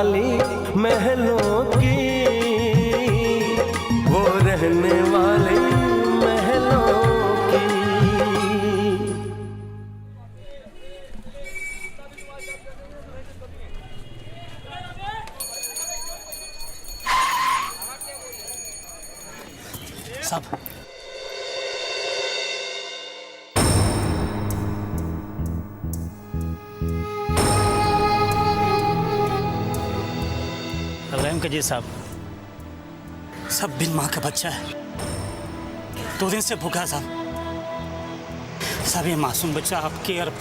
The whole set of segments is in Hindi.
वाली महलों की, वो रहने वाली महलों की। साहब, रहम कीजिए साहब, सब बिन माँ का बच्चा है, 2 दिन से भूखा साहब। साहब ये मासूम बच्चा आपके और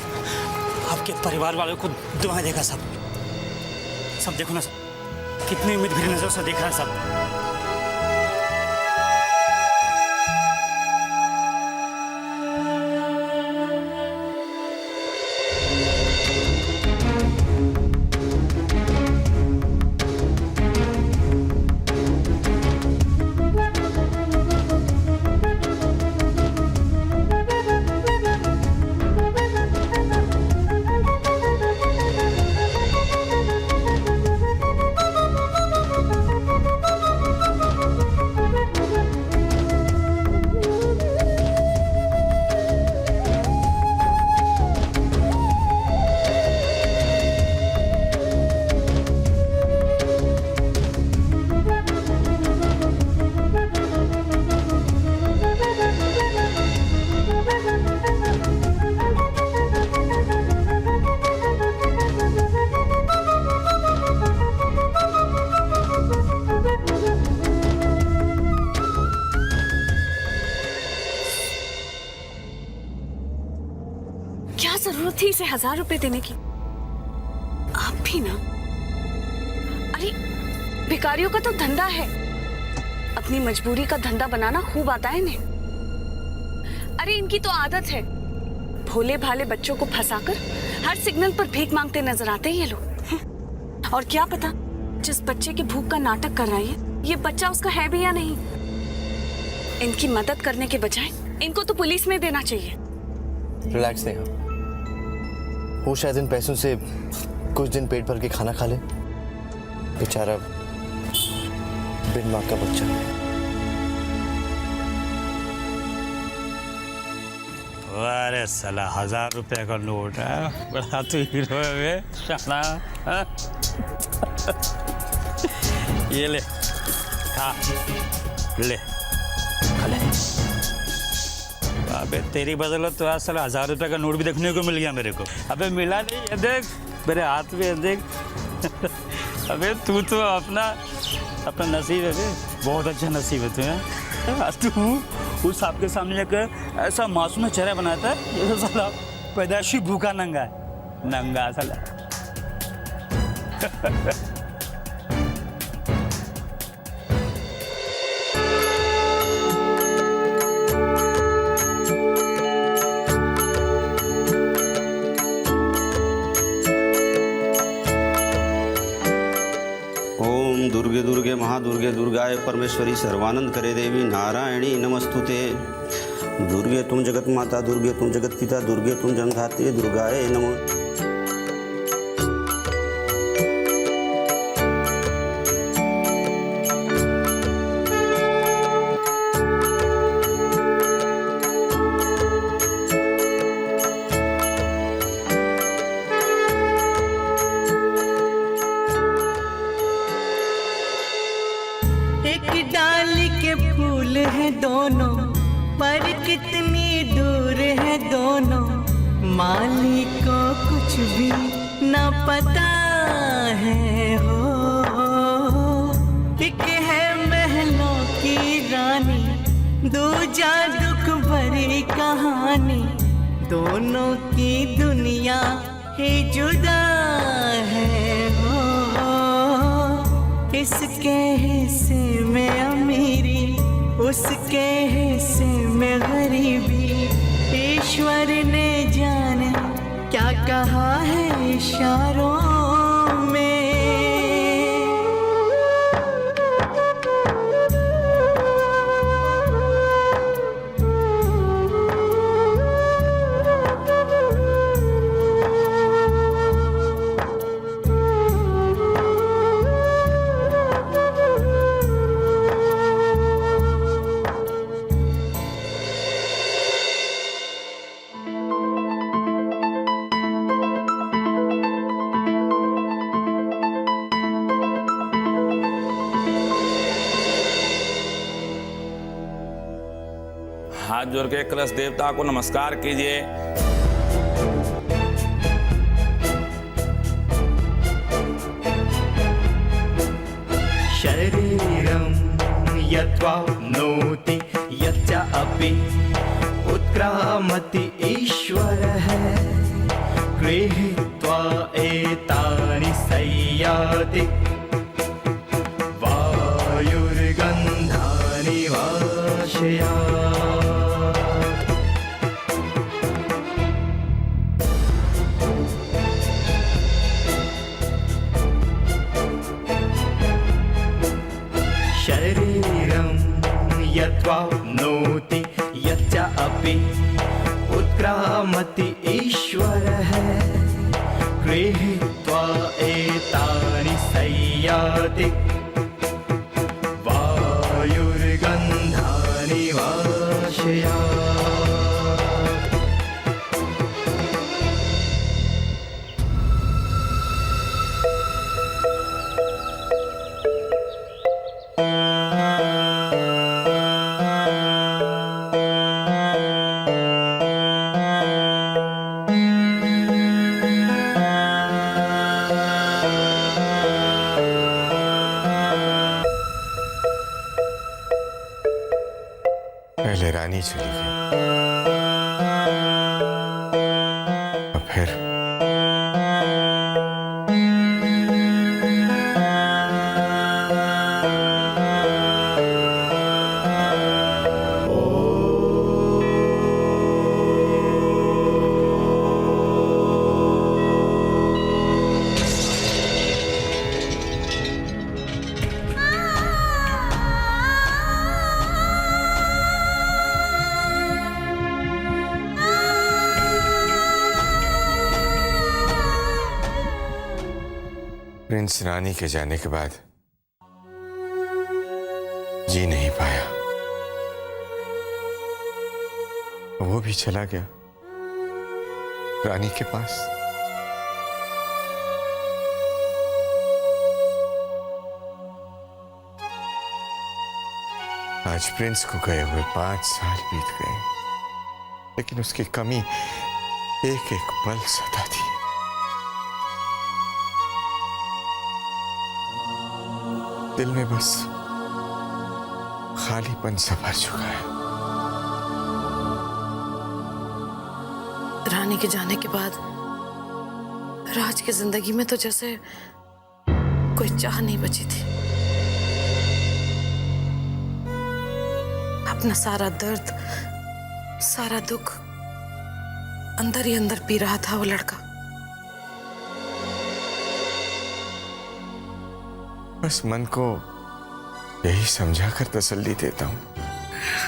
आपके परिवार वालों को दुआएं देगा साहब। सब देखो ना साहब, कितनी उम्मीद भरी नजर से देख रहा है साहब। क्या जरूरत थी इसे 1000 रुपए देने की? आप भी ना। अरे भिखारियों का तो धंधा है, अपनी मजबूरी का धंधा बनाना खूब आता है इन्हें। अरे इनकी तो आदत है, भोले भाले बच्चों को फंसाकर हर सिग्नल पर भीख मांगते नजर आते हैं ये लोग। और क्या पता जिस बच्चे की भूख का नाटक कर रहा है ये बच्चा उसका है भी या नहीं। इनकी मदद करने के बजाय इनको तो पुलिस में देना चाहिए। रिलैक्स नेहा, वो शायद इन पैसों से कुछ दिन पेट भर के खाना खा ले। बेचारा बिन माँ का बच्चा। अरे साला 1000 रुपये का नोट है, बड़ा तू हीरो है शाना। ये ले खा, ले खा ले। अबे तेरी बदौलत तो आज साला 1000 रुपये का नोट भी देखने को मिल गया मेरे को। अबे मिला नहीं, ये देख मेरे हाथ में, ये देख। अबे तू तो अपना नसीब है, बहुत अच्छा नसीब है तुम्हें। तू उस आपके सामने जाकर ऐसा मासूम चेहरा बनाता है जैसे साला पैदाइशी भूखा नंगा है, नंगा साला। दुर्गे दुर्गे महादुर्गे दुर्गाय परमेश्वरी सर्वानंद करे देवी नारायणी नमस्तुते। दुर्गे तुम जगत माता, दुर्गे तुम जगत पिता, दुर्गे तुम जगन्नाथे, दुर्गाय नमो। दोनों पर कितनी दूर है दोनों, मालिक को कुछ भी न पता है हो। एक है महलों की रानी, दूजा दुख भरी कहानी, दोनों की दुनिया ही जुदा है हो। इसके हिस्से में अमीरी, उसके हिस्से में गरीबी, ईश्वर ने जाने क्या कहा है इशारों में। हाथ जोड़ के कलश देवता को नमस्कार कीजिए। शरीरं यत्वाप्नोति यच्च अपि उत्क्रामति ईश्वरः गृहीत्वा एतानि संयाति वायुर्गन्धानि वाशयात्। शरीरं यत्वाप्नोति यच्च अपि उत्क्रामति ईश्वरः गृहीत्वा एतानि संयाति वायुर्गन्धानि वाशयात्। पहले रानी चली गई, और फिर प्रिंस रानी के जाने के बाद जी नहीं पाया, वो भी चला गया रानी के पास। आज प्रिंस को गए हुए 5 साल बीत गए, लेकिन उसकी कमी एक एक पल सताती है। दिल में बस खालीपन सा भर चुका है। रानी के जाने के बाद राज की जिंदगी में तो जैसे कोई चाह नहीं बची थी। अपना सारा दर्द, सारा दुख अंदर ही अंदर पी रहा था वो लड़का। बस मन को यही समझा कर तसल्ली देता हूं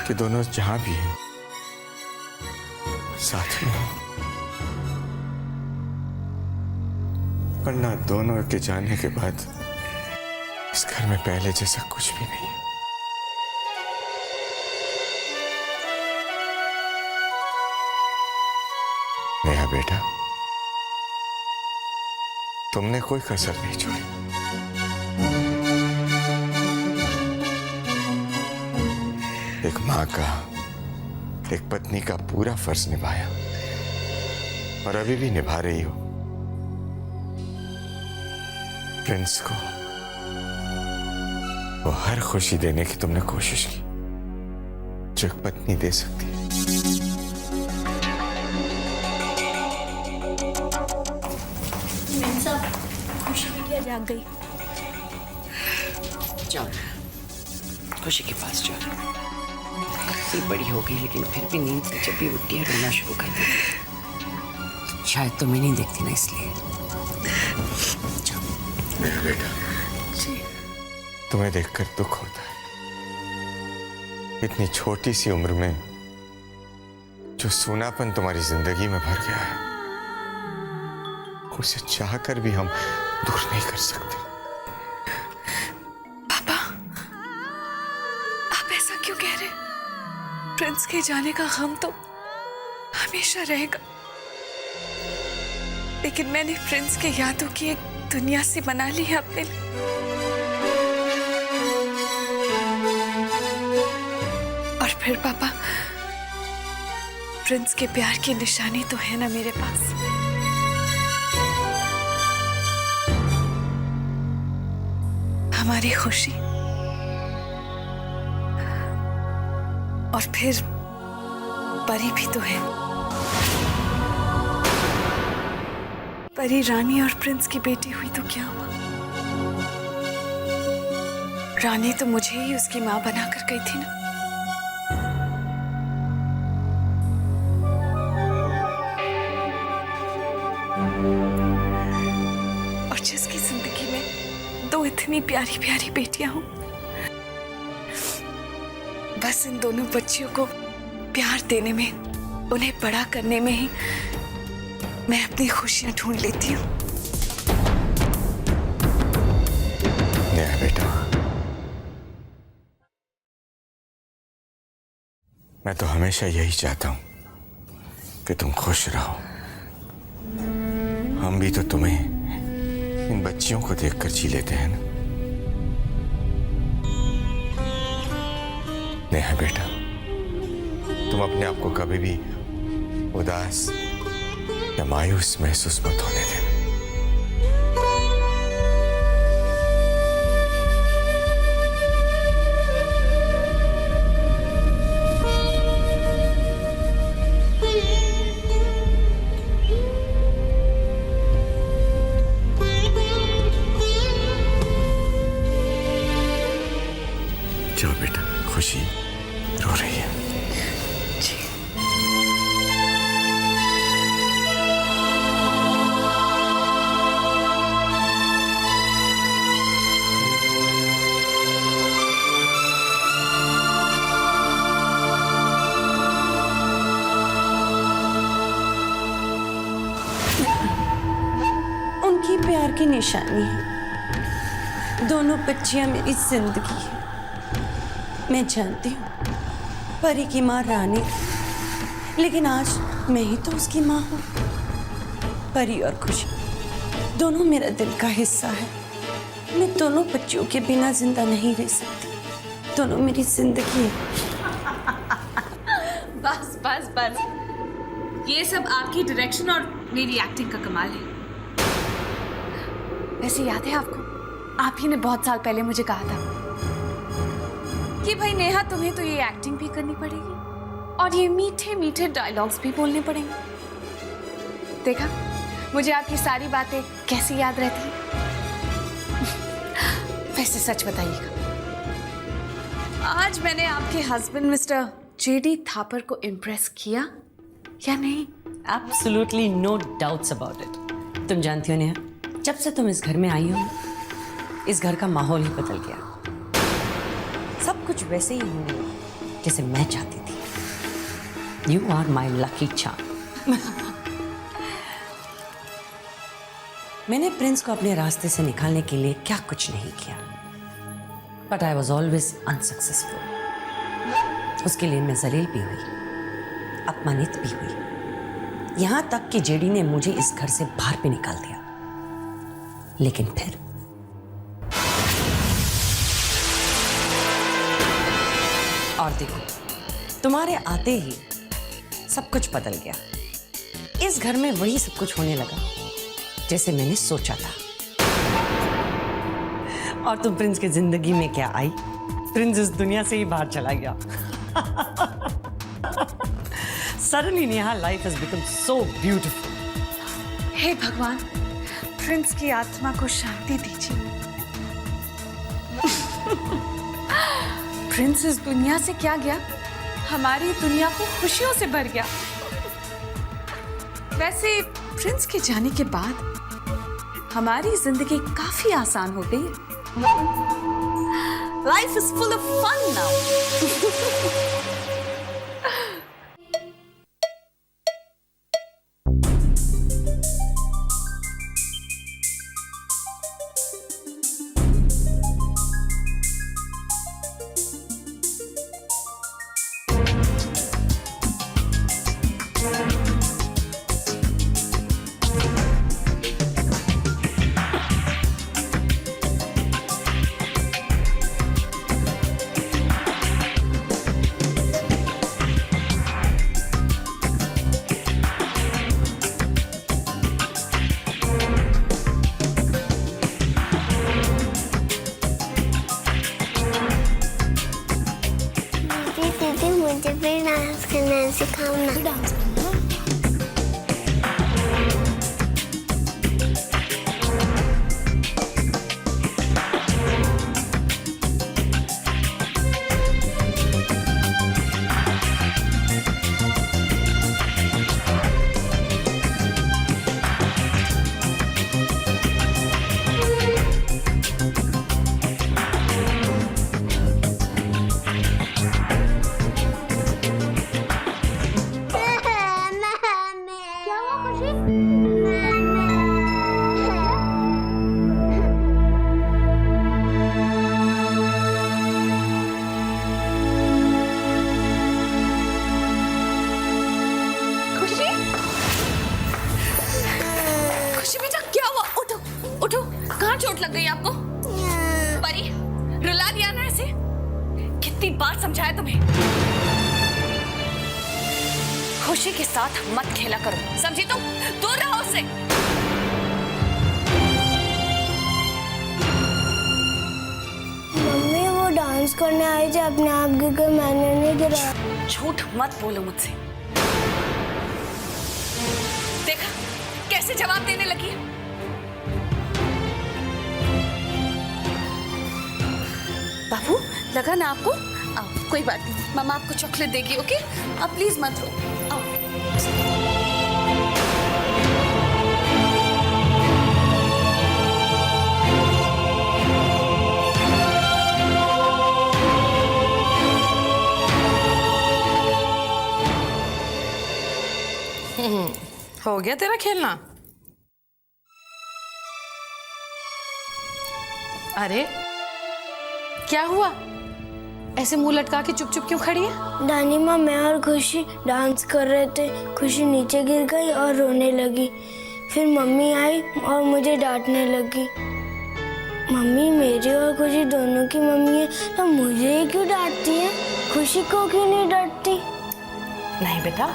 कि दोनों जहां भी हैं साथ में हैं, वरना दोनों के जाने के बाद इस घर में पहले जैसा कुछ भी नहीं है। नेहा बेटा, तुमने कोई कसर नहीं छोड़ी। एक मां का, एक पत्नी का पूरा फर्ज निभाया और अभी भी निभा रही हो। प्रिंस को वो हर खुशी देने की तुमने कोशिश की जो एक पत्नी दे सकती है। खुशी बिटिया जाग गई। जाओ खुशी के पास जाओ। ये बड़ी हो गई लेकिन फिर भी नींद से जब भी उठती है रोना शुरू कर देती है। शायद तो मैं नहीं देखती ना, इसलिए जाओ। मेरा बेटा, तुम्हें देखकर दुख होता है। इतनी छोटी सी उम्र में जो सूनापन तुम्हारी जिंदगी में भर गया है, उसे चाहकर भी हम दूर नहीं कर सकते। पापा, आप ऐसा क्यों कह रहे? प्रिंस के जाने का गम तो हमेशा रहेगा, लेकिन मैंने प्रिंस के यादों की एक दुनिया सी बना ली है अपने लिए। और फिर पापा, प्रिंस के प्यार की निशानी तो है ना मेरे पास। हमारी खुशी और फिर परी भी तो है। परी रानी और प्रिंस की बेटी हुई तो क्या हुआ? रानी तो मुझे ही उसकी मां बनाकर गई थी ना। और जिसकी जिंदगी में दो इतनी प्यारी प्यारी बेटियां हों, बस इन दोनों बच्चियों को प्यार देने में, उन्हें बड़ा करने में ही मैं अपनी खुशियां ढूंढ लेती हूँ। नेहा बेटा, मैं तो हमेशा यही चाहता हूं कि तुम खुश रहो। हम भी तो तुम्हें इन बच्चियों को देखकर जी लेते हैं ना। नेहा बेटा, तुम अपने आप को कभी भी उदास या मायूस महसूस मत होने देना। जाओ बेटा, खुशी रो रही है। उनकी प्यार की निशानी है। दोनों बच्चियां मेरी जिंदगी है। मैं जानती हूँ परी की माँ रानी, लेकिन आज मैं ही तो उसकी माँ हूँ। परी और खुशी दोनों मेरा दिल का हिस्सा है। मैं दोनों बच्चियों के बिना जिंदा नहीं रह सकती। दोनों मेरी जिंदगी है। बस बस बस, ये सब आपकी डायरेक्शन और मेरी एक्टिंग का कमाल है। वैसे याद है आपको, आप ही ने बहुत साल पहले मुझे कहा था कि भाई नेहा, तुम्हें तो ये एक्टिंग भी करनी पड़ेगी और ये मीठे मीठे डायलॉग्स भी बोलने पड़ेंगे। देखा मुझे आपकी सारी बातें कैसी याद रहती है। वैसे सच बताइएगा, आज मैंने आपके हस्बैंड मिस्टर जेडी थापर को इम्प्रेस किया या नहीं? Absolutely no doubts about it. तुम जानती हो नेहा, जब से तुम इस घर में आई हो, इस घर का माहौल ही बदल गया। सब कुछ वैसे ही होने लगा जैसे मैं चाहती थी। You are my lucky charm. मैंने प्रिंस को अपने रास्ते से निकालने के लिए क्या कुछ नहीं किया, but I was always unsuccessful. उसके लिए मैं जलील भी हुई, अपमानित भी हुई, यहां तक कि जेडी ने मुझे इस घर से बाहर भी निकाल दिया। लेकिन फिर और देखो, तुम्हारे आते ही सब कुछ बदल गया। इस घर में वही सब कुछ होने लगा जैसे मैंने सोचा था। और तुम प्रिंस की जिंदगी में क्या आई? प्रिंस इस दुनिया से ही बाहर चला गया। Suddenly Neha, life has become so beautiful. हे भगवान, प्रिंस की आत्मा को शांति दीजिए। प्रिंस इस दुनिया से क्या गया, हमारी दुनिया को खुशियों से भर गया। वैसे प्रिंस के जाने के बाद हमारी जिंदगी काफी आसान हो गई। Life is full of fun now. फिर मैं सिखाऊँ ना डांस करना। चोट लग गई आपको? परी, रुला दिया ना ऐसे? कितनी बार समझाया तुम्हें? खुशी के साथ मत खेला करो, समझी तुम? दूर रहो उससे। मम्मी वो डांस करने आई थी, अपने आप गिर गई, मैंने नहीं गिरा। झूठ मत बोलो मुझसे। देखा कैसे जवाब देने लगी? बाबू लगा ना आपको? आओ, कोई बात नहीं, मामा आपको चॉकलेट देगी, ओके? आप प्लीज मत रो, आओ। हो गया तेरा खेलना? अरे क्या हुआ? ऐसे मुंह लटका के चुप चुप क्यों खड़ी है? दानी माँ, मैं और खुशी डांस कर रहे थे, खुशी नीचे गिर गई और रोने लगी। फिर मम्मी आई और मुझे डांटने लगी। मम्मी मेरी और खुशी दोनों की मम्मी है, तो मुझे ही क्यों डांटती है? खुशी को क्यों नहीं डांटती? नहीं बेटा,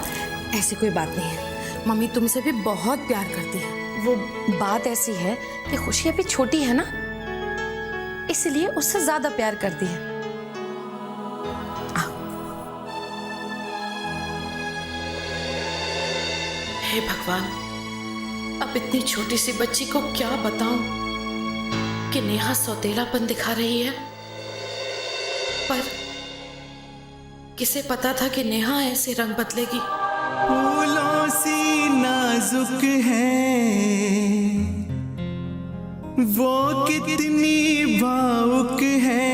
ऐसी कोई बात नहीं है। मम्मी तुमसे भी बहुत प्यार करती है। वो बात ऐसी है कि खुशी अभी छोटी है ना, इसलिए उससे ज्यादा प्यार करती है। हे भगवान, अब इतनी छोटी सी बच्ची को क्या बताऊं कि नेहा सौतेलापन दिखा रही है, पर किसे पता था कि नेहा ऐसे रंग बदलेगी। फूलों सी नाजुक है वो, कितनी भावुक है,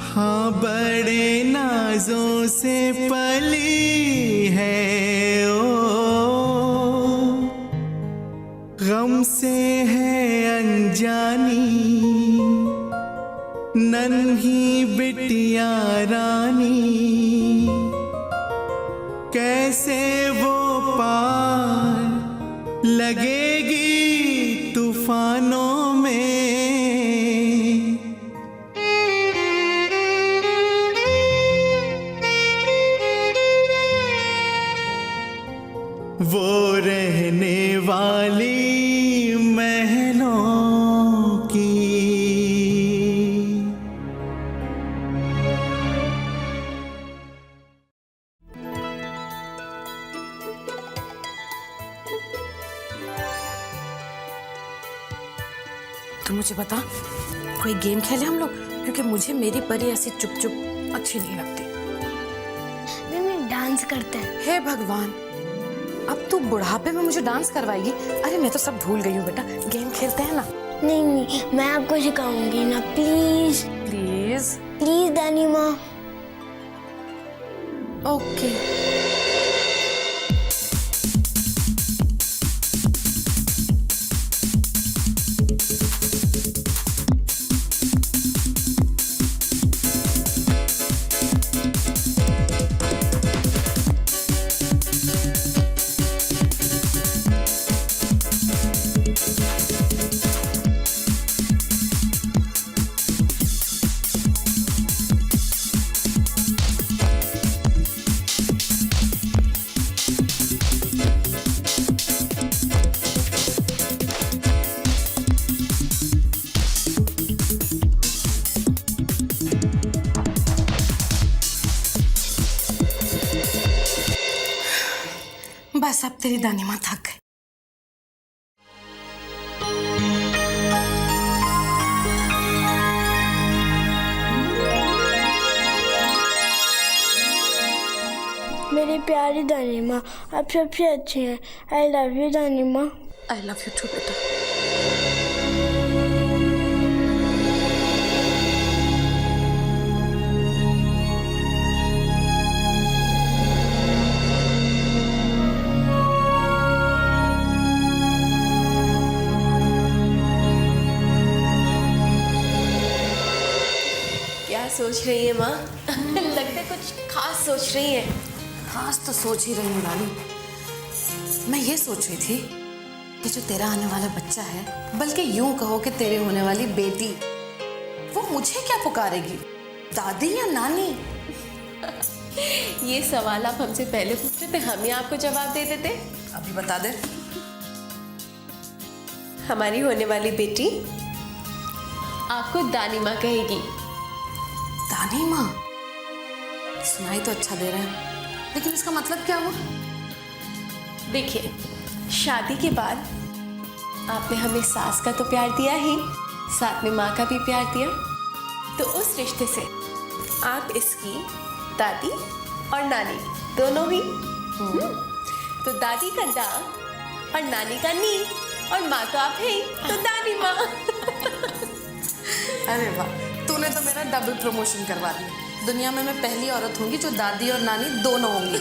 हाँ बड़े नाजों से पली है ओ, गम से है अनजानी नन्ही बिटिया रानी, कैसे वो पार लगेगी तूफानों में। वो रहने वाली महलों की। तो मुझे बता, कोई गेम खेले हम लोग, क्योंकि मुझे मेरी परी ऐसी चुप चुप अच्छी नहीं लगती। नहीं, डांस करते हैं। हे भगवान, अब तू बुढ़ापे में मुझे डांस करवाएगी? अरे मैं तो सब भूल गई हूँ बेटा, गेम खेलते हैं ना। नहीं, मैं आपको सिखाऊंगी ना, प्लीज प्लीज प्लीज दानी माँ। ओके। बस अब तेरी दानी माँ थक गई। मेरी प्यारी दानी माँ, आप सबसे अच्छे हैं। आई लव यू दानी माँ। आई लव यू टू बेटा। क्या सोच रही है माँ? लगता है कुछ खास सोच रही है। खास तो सोच ही रही हूँ रानी। मैं ये सोच रही थी कि जो तेरा आने वाला बच्चा है, बल्कि यूं कहो कि तेरे होने वाली बेटी, वो मुझे क्या पुकारेगी, दादी या नानी? ये सवाल आप हमसे पहले पूछते थे, हम ही आपको जवाब दे देते। अभी बता दे। हमारी होने वाली बेटी आपको दानी माँ कहेगी। दानी माँ? सुनाई तो अच्छा दे रहा है, लेकिन इसका मतलब क्या हुआ? देखिए, शादी के बाद आपने हमें सास का तो प्यार दिया ही, साथ में माँ का भी प्यार दिया, तो उस रिश्ते से आप इसकी दादी और नानी दोनों ही। तो दादी का दा और नानी का नी, और माँ तो आप है ही, तो दादी माँ। अरे वाह, तूने तो मेरा डबल प्रमोशन करवा दिया। दुनिया में मैं पहली औरत होंगी जो दादी और नानी दोनों होंगी।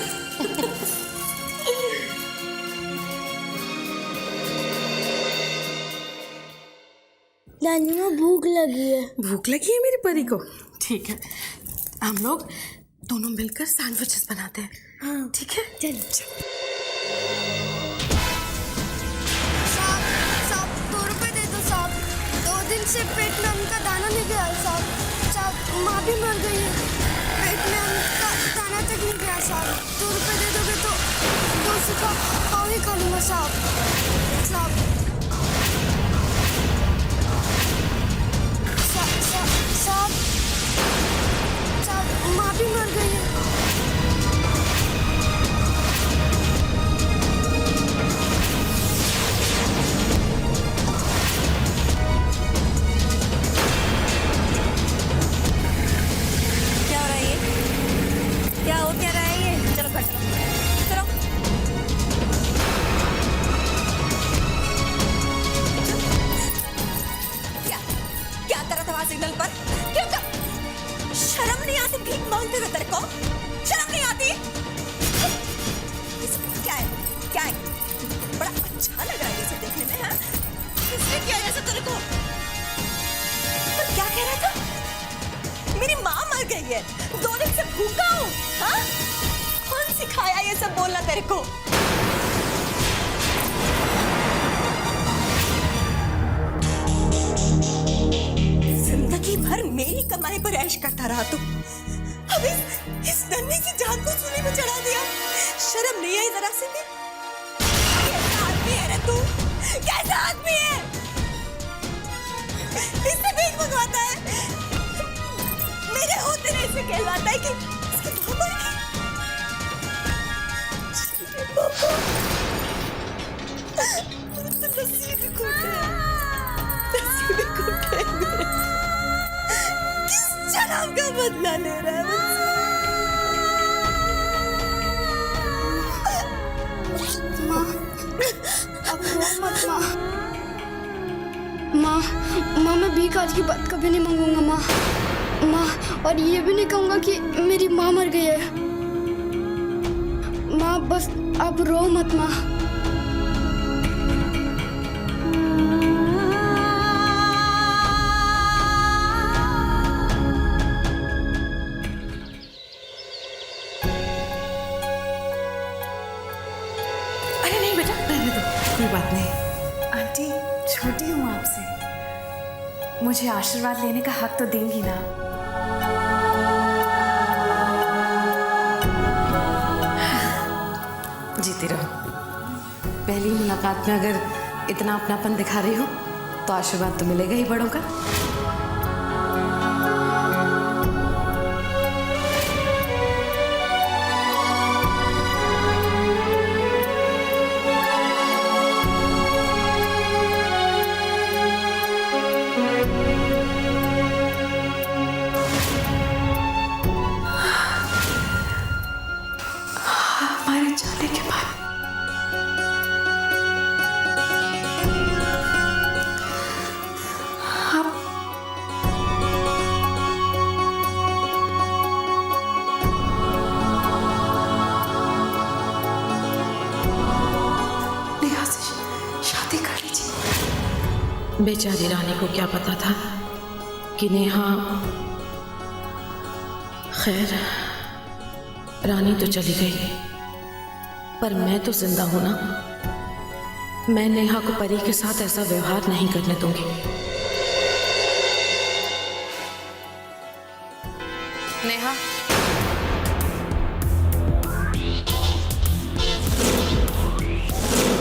दादी माँ भूख लगी है। भूख लगी है मेरी परी को? ठीक है, हम लोग दोनों मिलकर सैंडविचेस बनाते हैं। हाँ ठीक है, चल। साहब 2 रुपए दे दो साहब। 2 दिन से पेट में उनका दाना नहीं गया साहब। साहब माँ भी मर गई है, पेट में उनका दाना तक नहीं गया साहब। 2 रुपए दे दोगे तो 200 का पाव ही खा लूँगा साहब। साहब साहब साहब माँ भी मर गई है। सिग्नल पर क्यों कर? शर्म नहीं आती भीख मांगते हुए तेरे को? शर्म नहीं आती? क्या है? क्या है? बड़ा अच्छा लग रहा है इसे देखने में, हाँ? किसने किया ऐसा तेरे को? पर क्या कह रहा था? मेरी माँ मर गई है, 2 दिन से भूखा हूँ, हाँ? कौन सिखाया ये सब बोलना तेरे को? जिंदगी भर मेरी कमाई पर ऐश करता रहा तू, अब इस नन्ही सी जान को सूली में चढ़ा दिया। शर्म नहीं है जरा सी भी? कैसा आदमी है रे तू? कैसा आदमी है? इससे भीख मंगवाता है, मेरे होते नहीं से कहलाता है कि इसकी माँ मर गई। नसीब खोटे, नसीब खोटे। किस जन्म का बदला ले रहा है मुझसे? माँ, अब रो मत माँ। माँ, मैं भीख आज की बात कभी नहीं मांगूंगा माँ। और ये भी नहीं कहूंगा कि मेरी माँ मर गई है। माँ बस अब रो मत माँ। कोई बात नहीं आंटी, छोटी हूँ आपसे, मुझे आशीर्वाद लेने का हक तो देंगी ना? जीती रहो। पहली मुलाकात में अगर इतना अपनापन दिखा रही हो तो आशीर्वाद तो मिलेगा ही बड़ों का। बेचारी रानी को क्या पता था कि नेहा। खैर, रानी तो चली गई, पर मैं तो जिंदा हूं ना। मैं नेहा को परी के साथ ऐसा व्यवहार नहीं करने दूंगी। नेहा,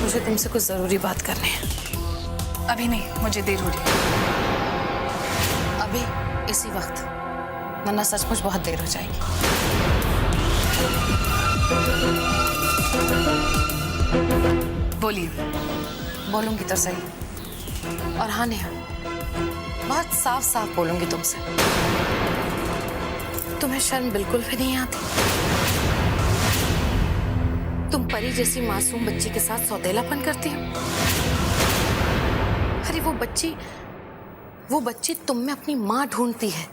मुझे तुमसे कुछ जरूरी बात करनी है। अभी नहीं, मुझे देर हो रही है। अभी इसी वक्त, वरना सचमुच बहुत देर हो जाएगी। बोलिए। बोलूंगी तो सही। और हाँ नेहा, बहुत साफ साफ बोलूंगी तुमसे। तुम्हें शर्म बिल्कुल भी नहीं आती? तुम परी जैसी मासूम बच्ची के साथ सौतेलापन करती हो। अरे वो बच्ची तुम में अपनी माँ ढूंढती है,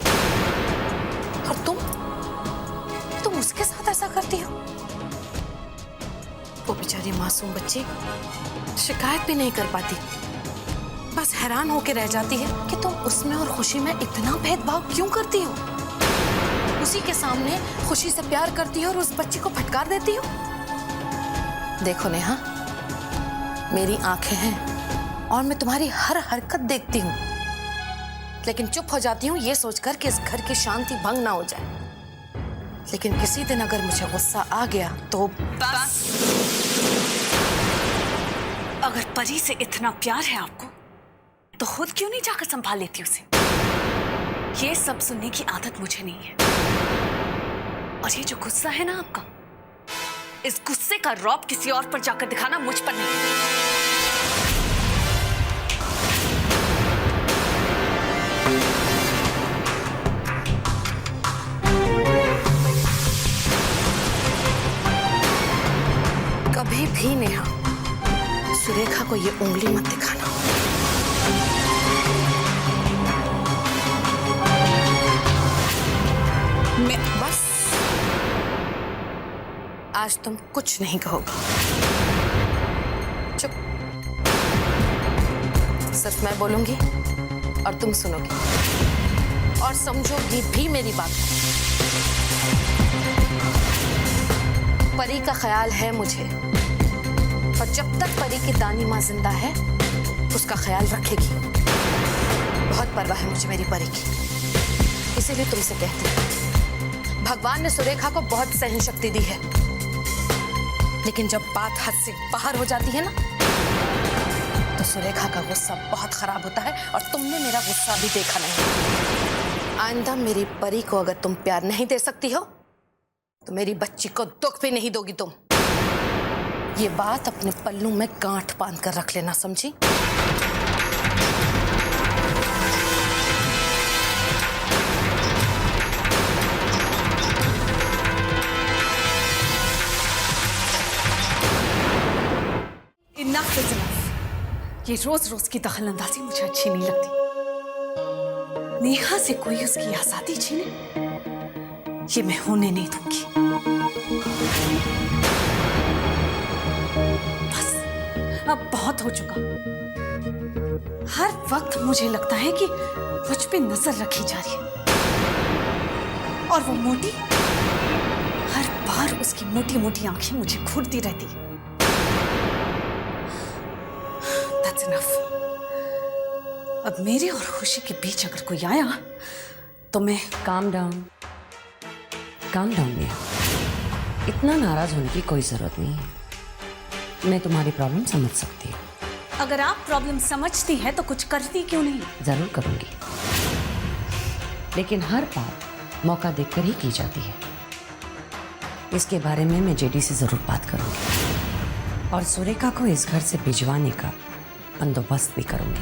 और तुम उसके साथ ऐसा करती हो। वो बेचारी मासूम बच्ची शिकायत भी नहीं कर पाती, बस हैरान होकर रह जाती है कि तुम उसमें और खुशी में इतना भेदभाव क्यों करती हो। उसी के सामने खुशी से प्यार करती हो और उस बच्ची को फटकार देती हो। देखो नेहा, मेरी आंखें हैं और मैं तुम्हारी हर हरकत देखती हूँ, लेकिन चुप हो जाती हूँ ये सोचकर कि इस घर की शांति भंग ना हो जाए। लेकिन किसी दिन अगर मुझे गुस्सा आ गया तो बस। अगर परी से इतना प्यार है आपको, तो खुद क्यों नहीं जाकर संभाल लेती उसे? ये सब सुनने की आदत मुझे नहीं है। और ये जो गुस्सा है ना आपका, इस गुस्से का रौब किसी और पर जाकर दिखाना मुझ पर नहीं है। कभी भी नेहा, सुरेखा को ये उंगली मत दिखाना। मैं बस आज तुम कुछ नहीं कहोगी। चुप। सिर्फ मैं बोलूंगी और तुम सुनोगी और समझोगी भी मेरी बात। परी का ख्याल है मुझे, और जब तक परी की दानी माँ जिंदा है उसका ख्याल रखेगी। बहुत परवाह है मुझे मेरी परी की, इसीलिए तुमसे कहती हूँ, भगवान ने सुरेखा को बहुत सहन शक्ति दी है, लेकिन जब बात हद से बाहर हो जाती है ना, तो सुरेखा का गुस्सा बहुत खराब होता है। और तुमने मेरा गुस्सा भी देखा नहीं। आइंदा मेरी परी को अगर तुम प्यार नहीं दे सकती हो, तो मेरी बच्ची को दुख भी नहीं दोगी तुम। ये बात अपने पल्लू में गांठ बांध कर रख लेना, समझी? Enough is enough. ये रोज रोज की दखलंदाजी मुझे अच्छी नहीं लगती। नेहा से कोई उसकी आजादी छीने, ये मैं होने नहीं दूंगी। बस अब बहुत हो चुका। हर वक्त मुझे लगता है कि मुझ पे नजर रखी जा रही है, और वो मोटी, हर बार उसकी मोटी मोटी आंखें मुझे घूरती रहती है। That's enough. अब मेरे और खुशी के बीच अगर कोई आया तो मैं काम डाउन नेहा, इतना नाराज होने की कोई जरूरत नहीं है। मैं तुम्हारी प्रॉब्लम समझ सकती हूँ। अगर आप प्रॉब्लम समझती हैं तो कुछ करती क्यों नहीं? जरूर करूंगी, लेकिन हर बात मौका देखकर ही की जाती है। इसके बारे में मैं जेडी से जरूर बात करूंगी, और सुरेखा को इस घर से भिजवाने का बंदोबस्त भी करूंगी।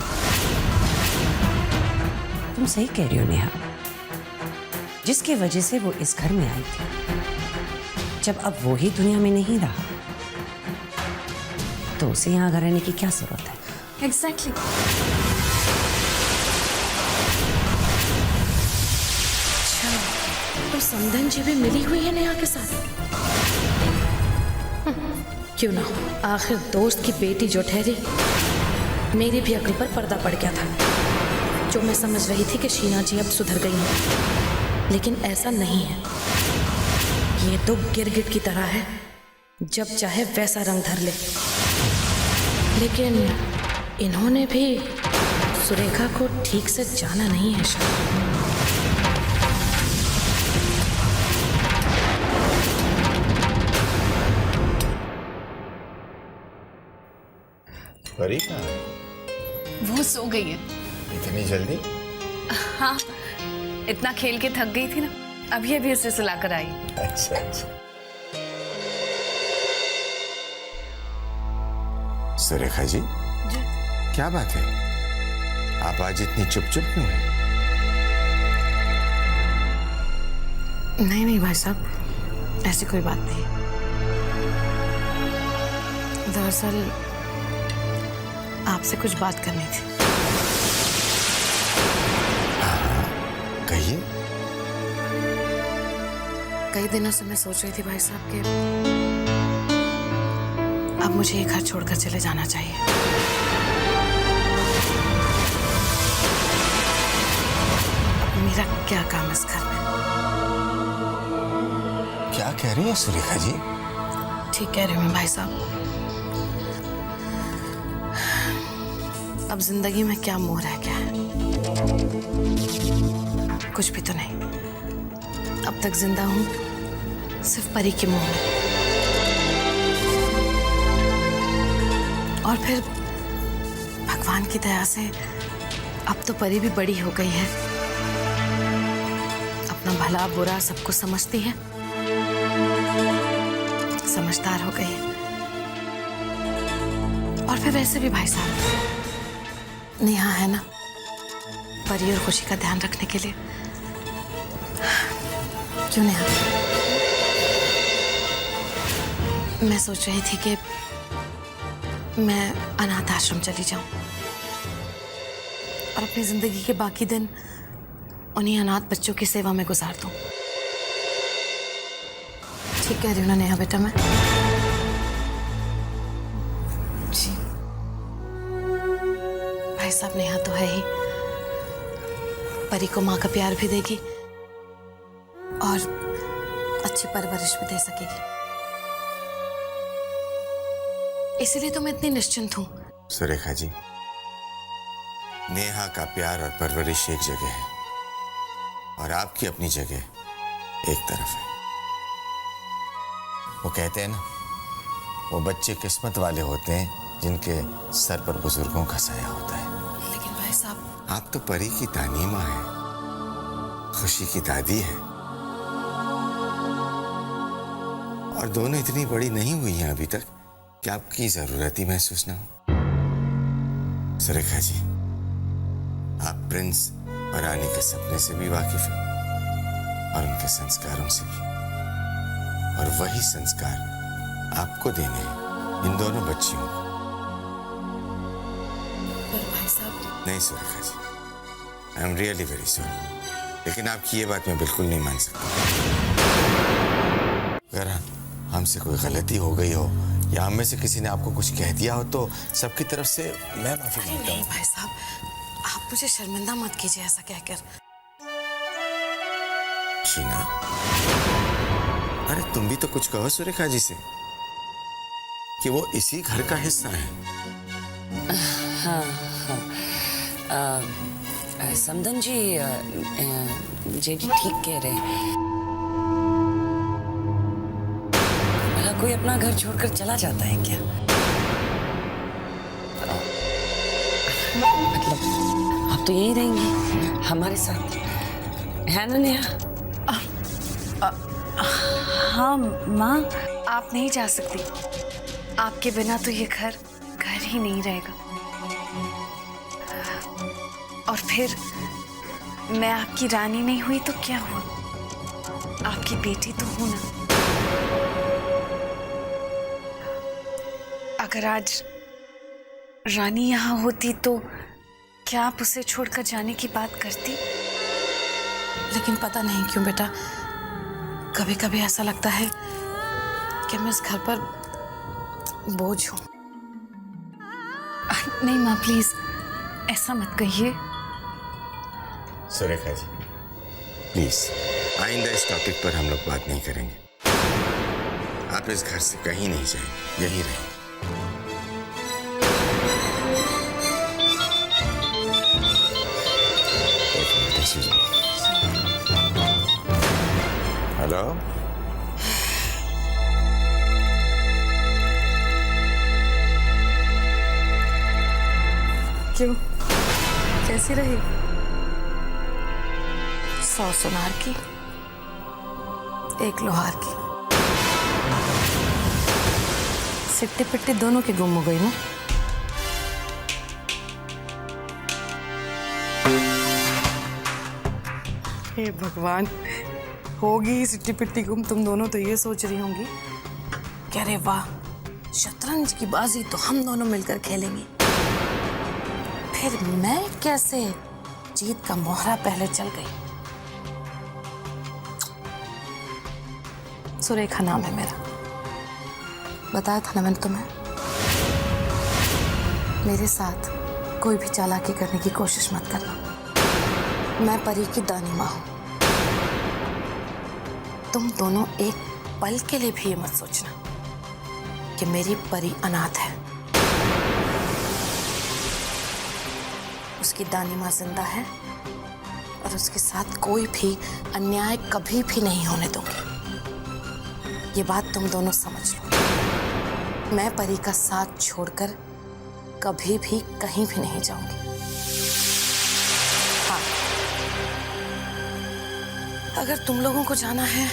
तुम सही कह रही हो नेहा, जिसकी वजह से वो इस घर में आई थी, जब अब वो ही दुनिया में नहीं रहा, तो उसे यहाँ घर रहने की क्या जरूरत है? एग्जैक्टली। अच्छा, तो समधन जी भी मिली हुई है नेहा के साथ? क्यों ना हो, आखिर दोस्त की बेटी जो ठहरी मेरी भी अक्ल पर पर्दा पड़ गया था। जो मैं समझ रही थी कि शीना जी अब सुधर गई हैं, लेकिन ऐसा नहीं है। ये तो गिरगिट की तरह है, जब चाहे वैसा रंग धर ले। लेकिन इन्होंने भी सुरेखा को ठीक से जाना नहीं है शायद। परी कहाँ है? वो सो गई है। इतनी जल्दी? हाँ, इतना खेल के थक गई थी ना, अभी अभी उसे सुलाकर आई। अच्छा अच्छा। सुरेखा जी, क्या बात है? आप आज इतनी चुप चुप क्यों हैं? नहीं नहीं भाई साहब, ऐसी कोई बात नहीं। दरअसल आपसे कुछ बात करनी थी। कहिए। कई दिनों से मैं सोच रही थी भाई साहब कि अब मुझे ये घर छोड़कर चले जाना चाहिए। मेरा क्या काम इस घर में? क्या कह रही है सुरेखा जी? ठीक कह रही हूँ मैं भाई साहब। अब जिंदगी में क्या मोह रह गया है? कुछ भी तो नहीं। अब तक जिंदा हूं सिर्फ परी के मोह में। और फिर भगवान की दया से अब तो परी भी बड़ी हो गई है, अपना भला बुरा सब कुछ समझती है, समझदार हो गई है। और फिर वैसे भी भाई साहब नेहा है ना, परी और खुशी का ध्यान रखने के लिए। क्यों नेहा? मैं सोच रही थी कि मैं अनाथ आश्रम चली जाऊं और अपनी जिंदगी के बाकी दिन उन्हीं अनाथ बच्चों की सेवा में गुजार दूं। ठीक कह रही हूं ना नेहा बेटा मैं? जी भाई साहब, नेहा तो है ही, परी को माँ का प्यार भी देगी और अच्छी परवरिश भी दे सकेगी। इसीलिए तो मैं इतनी निश्चिंत हूँ। सुरेखा जी, नेहा का प्यार और परवरिश एक जगह है और आपकी अपनी जगह एक तरफ है। वो कहते हैं ना, वो बच्चे किस्मत वाले होते हैं जिनके सर पर बुजुर्गों का साया होता है। लेकिन भाई साहब, आप तो परी की दानी माँ है, खुशी की दादी है, और दोनों इतनी बड़ी नहीं हुई हैं अभी तक कि आपकी जरूरत ही महसूस ना हो। सुरेखा जी, आप प्रिंस और रानी के सपने से भी वाकिफ हैं और उनके संस्कारों से भी, और वही संस्कार आपको देने हैं इन दोनों बच्चियों को। पर भाई साहब, नहीं Surekha ji, I am really very sorry, लेकिन आपकी ये बात मैं बिल्कुल नहीं मान सकता। अगर हमसे कोई गलती हो गई हो या हम में से किसी ने आपको कुछ कह दिया हो तो सबकी तरफ से मैं माफी मांगता हूँ। नहीं भाई साहब, आप मुझे शर्मिंदा मत कीजिए ऐसा कहकर। शीना, अरे तुम भी तो कुछ कहो सुरेखा जी से कि वो इसी घर का हिस्सा है। हाँ हाँ, समदन जी, जेडी ठीक कह रहे हैं। भला कोई अपना घर छोड़कर चला जाता है क्या? मतलब आप तो यहीं रहेंगी हमारे साथ, है ना नेहा? हाँ माँ, आप नहीं जा सकती। आपके बिना तो ये घर घर ही नहीं रहेगा। और फिर मैं आपकी रानी नहीं हुई तो क्या हुआ, आपकी बेटी तो हूं ना। अगर आज रानी यहाँ होती तो क्या आप उसे छोड़कर जाने की बात करती? लेकिन पता नहीं क्यों बेटा, कभी कभी ऐसा लगता है कि मैं इस घर पर बोझ हूं। नहीं माँ प्लीज ऐसा मत कहिए। सुरेखा जी प्लीज आइंदा इस टॉपिक पर हम लोग बात नहीं करेंगे। आप इस घर से कहीं नहीं जाएंगे, यहीं रहेंगे। हेलो क्यों, कैसी रही? 100 सुनार की, 1 लोहार की। सिट्टी पिट्टी दोनों की गुम हो गई ना। हे भगवान, होगी सिट्टी पिट्टी गुम। तुम दोनों तो ये सोच रही होंगी कि अरे वाह, शतरंज की बाजी तो हम दोनों मिलकर खेलेंगे। फिर मैं कैसे? जीत का मोहरा पहले चल गई। सुरेखा नाम है मेरा, बताया था ना मैंने तुम्हें। मेरे साथ कोई भी चालाकी करने की कोशिश मत करना। मैं परी की दानी माँ हूं। तुम दोनों एक पल के लिए भी ये मत सोचना कि मेरी परी अनाथ है। उसकी दानी माँ जिंदा है और उसके साथ कोई भी अन्याय कभी भी नहीं होने दूंगी। ये बात तुम दोनों समझ लो। मैं परी का साथ छोड़कर कभी भी कहीं भी नहीं जाऊंगी। हाँ, अगर तुम लोगों को जाना है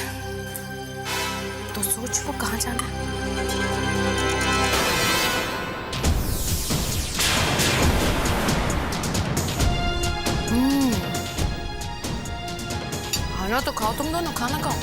तो सोच लो कहाँ जाना है। खाना तो खाओ, तुम दोनों खाना खाओ।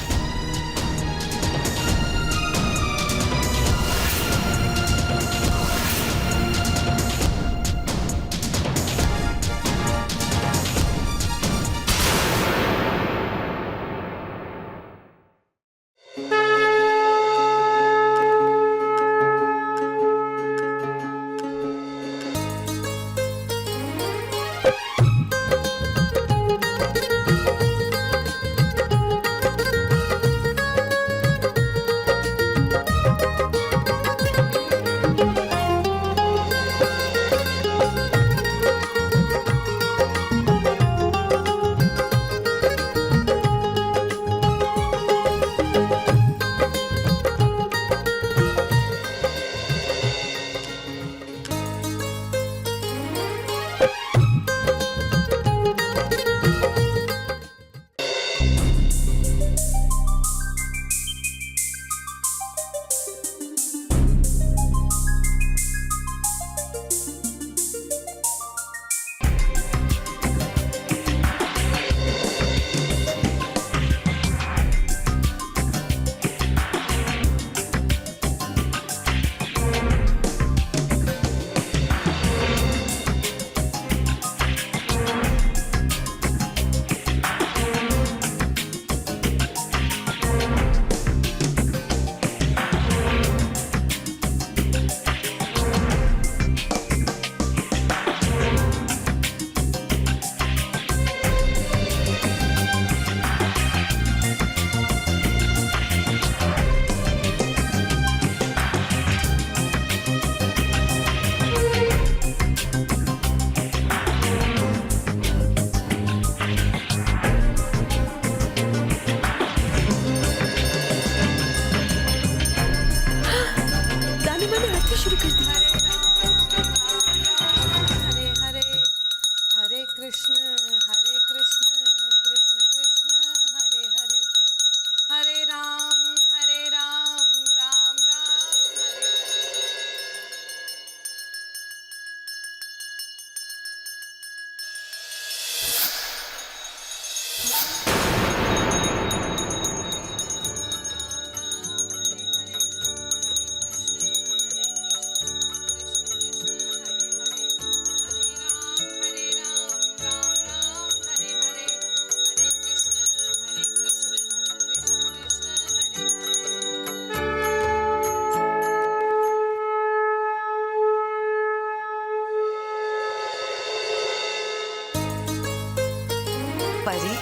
परी,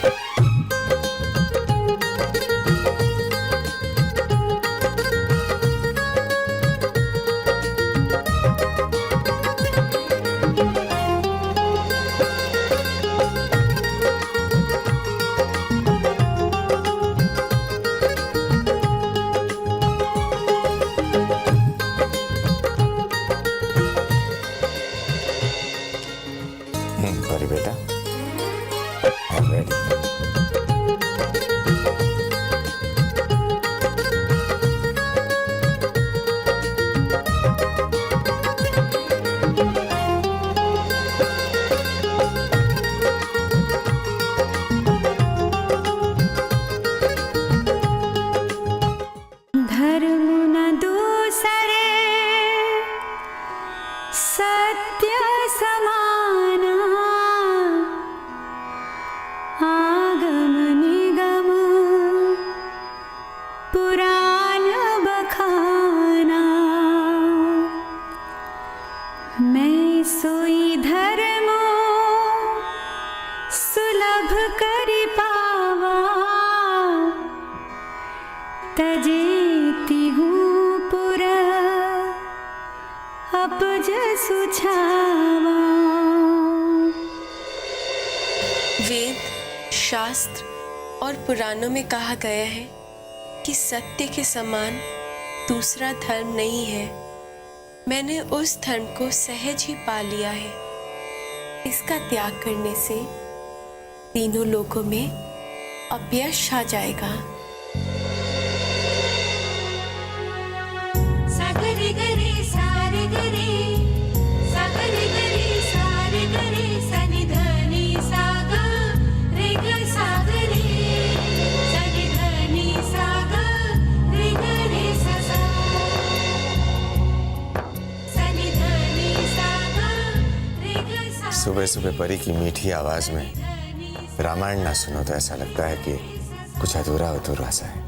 परी बेटा, आई एम रेडी। धर्म न दूसरे सत्य समाना, आगम निगम पुराण बखाना। मैं सोई धर्म सुलभ करि पावा, तजेती हूँ पुर अपज सुछावा। वेद, शास्त्र और पुराणों में कहा गया है कि सत्य के समान दूसरा धर्म नहीं है। मैंने उस धर्म को सहज ही पा लिया है। इसका त्याग करने से तीनों लोकों में अपयश छा जाएगा। सागरे गरे सारे गरे, सागरे गरे सारे गरे, सनि धनि सागा रे ग सागरे, सनि धनि सागा रे ग रे सा सा, सनि धनि सागा रे ग सा। सुबह सुबह परी की मीठी आवाज में रामायण ना सुनो तो ऐसा लगता है कि कुछ अधूरा अधूरा सा है।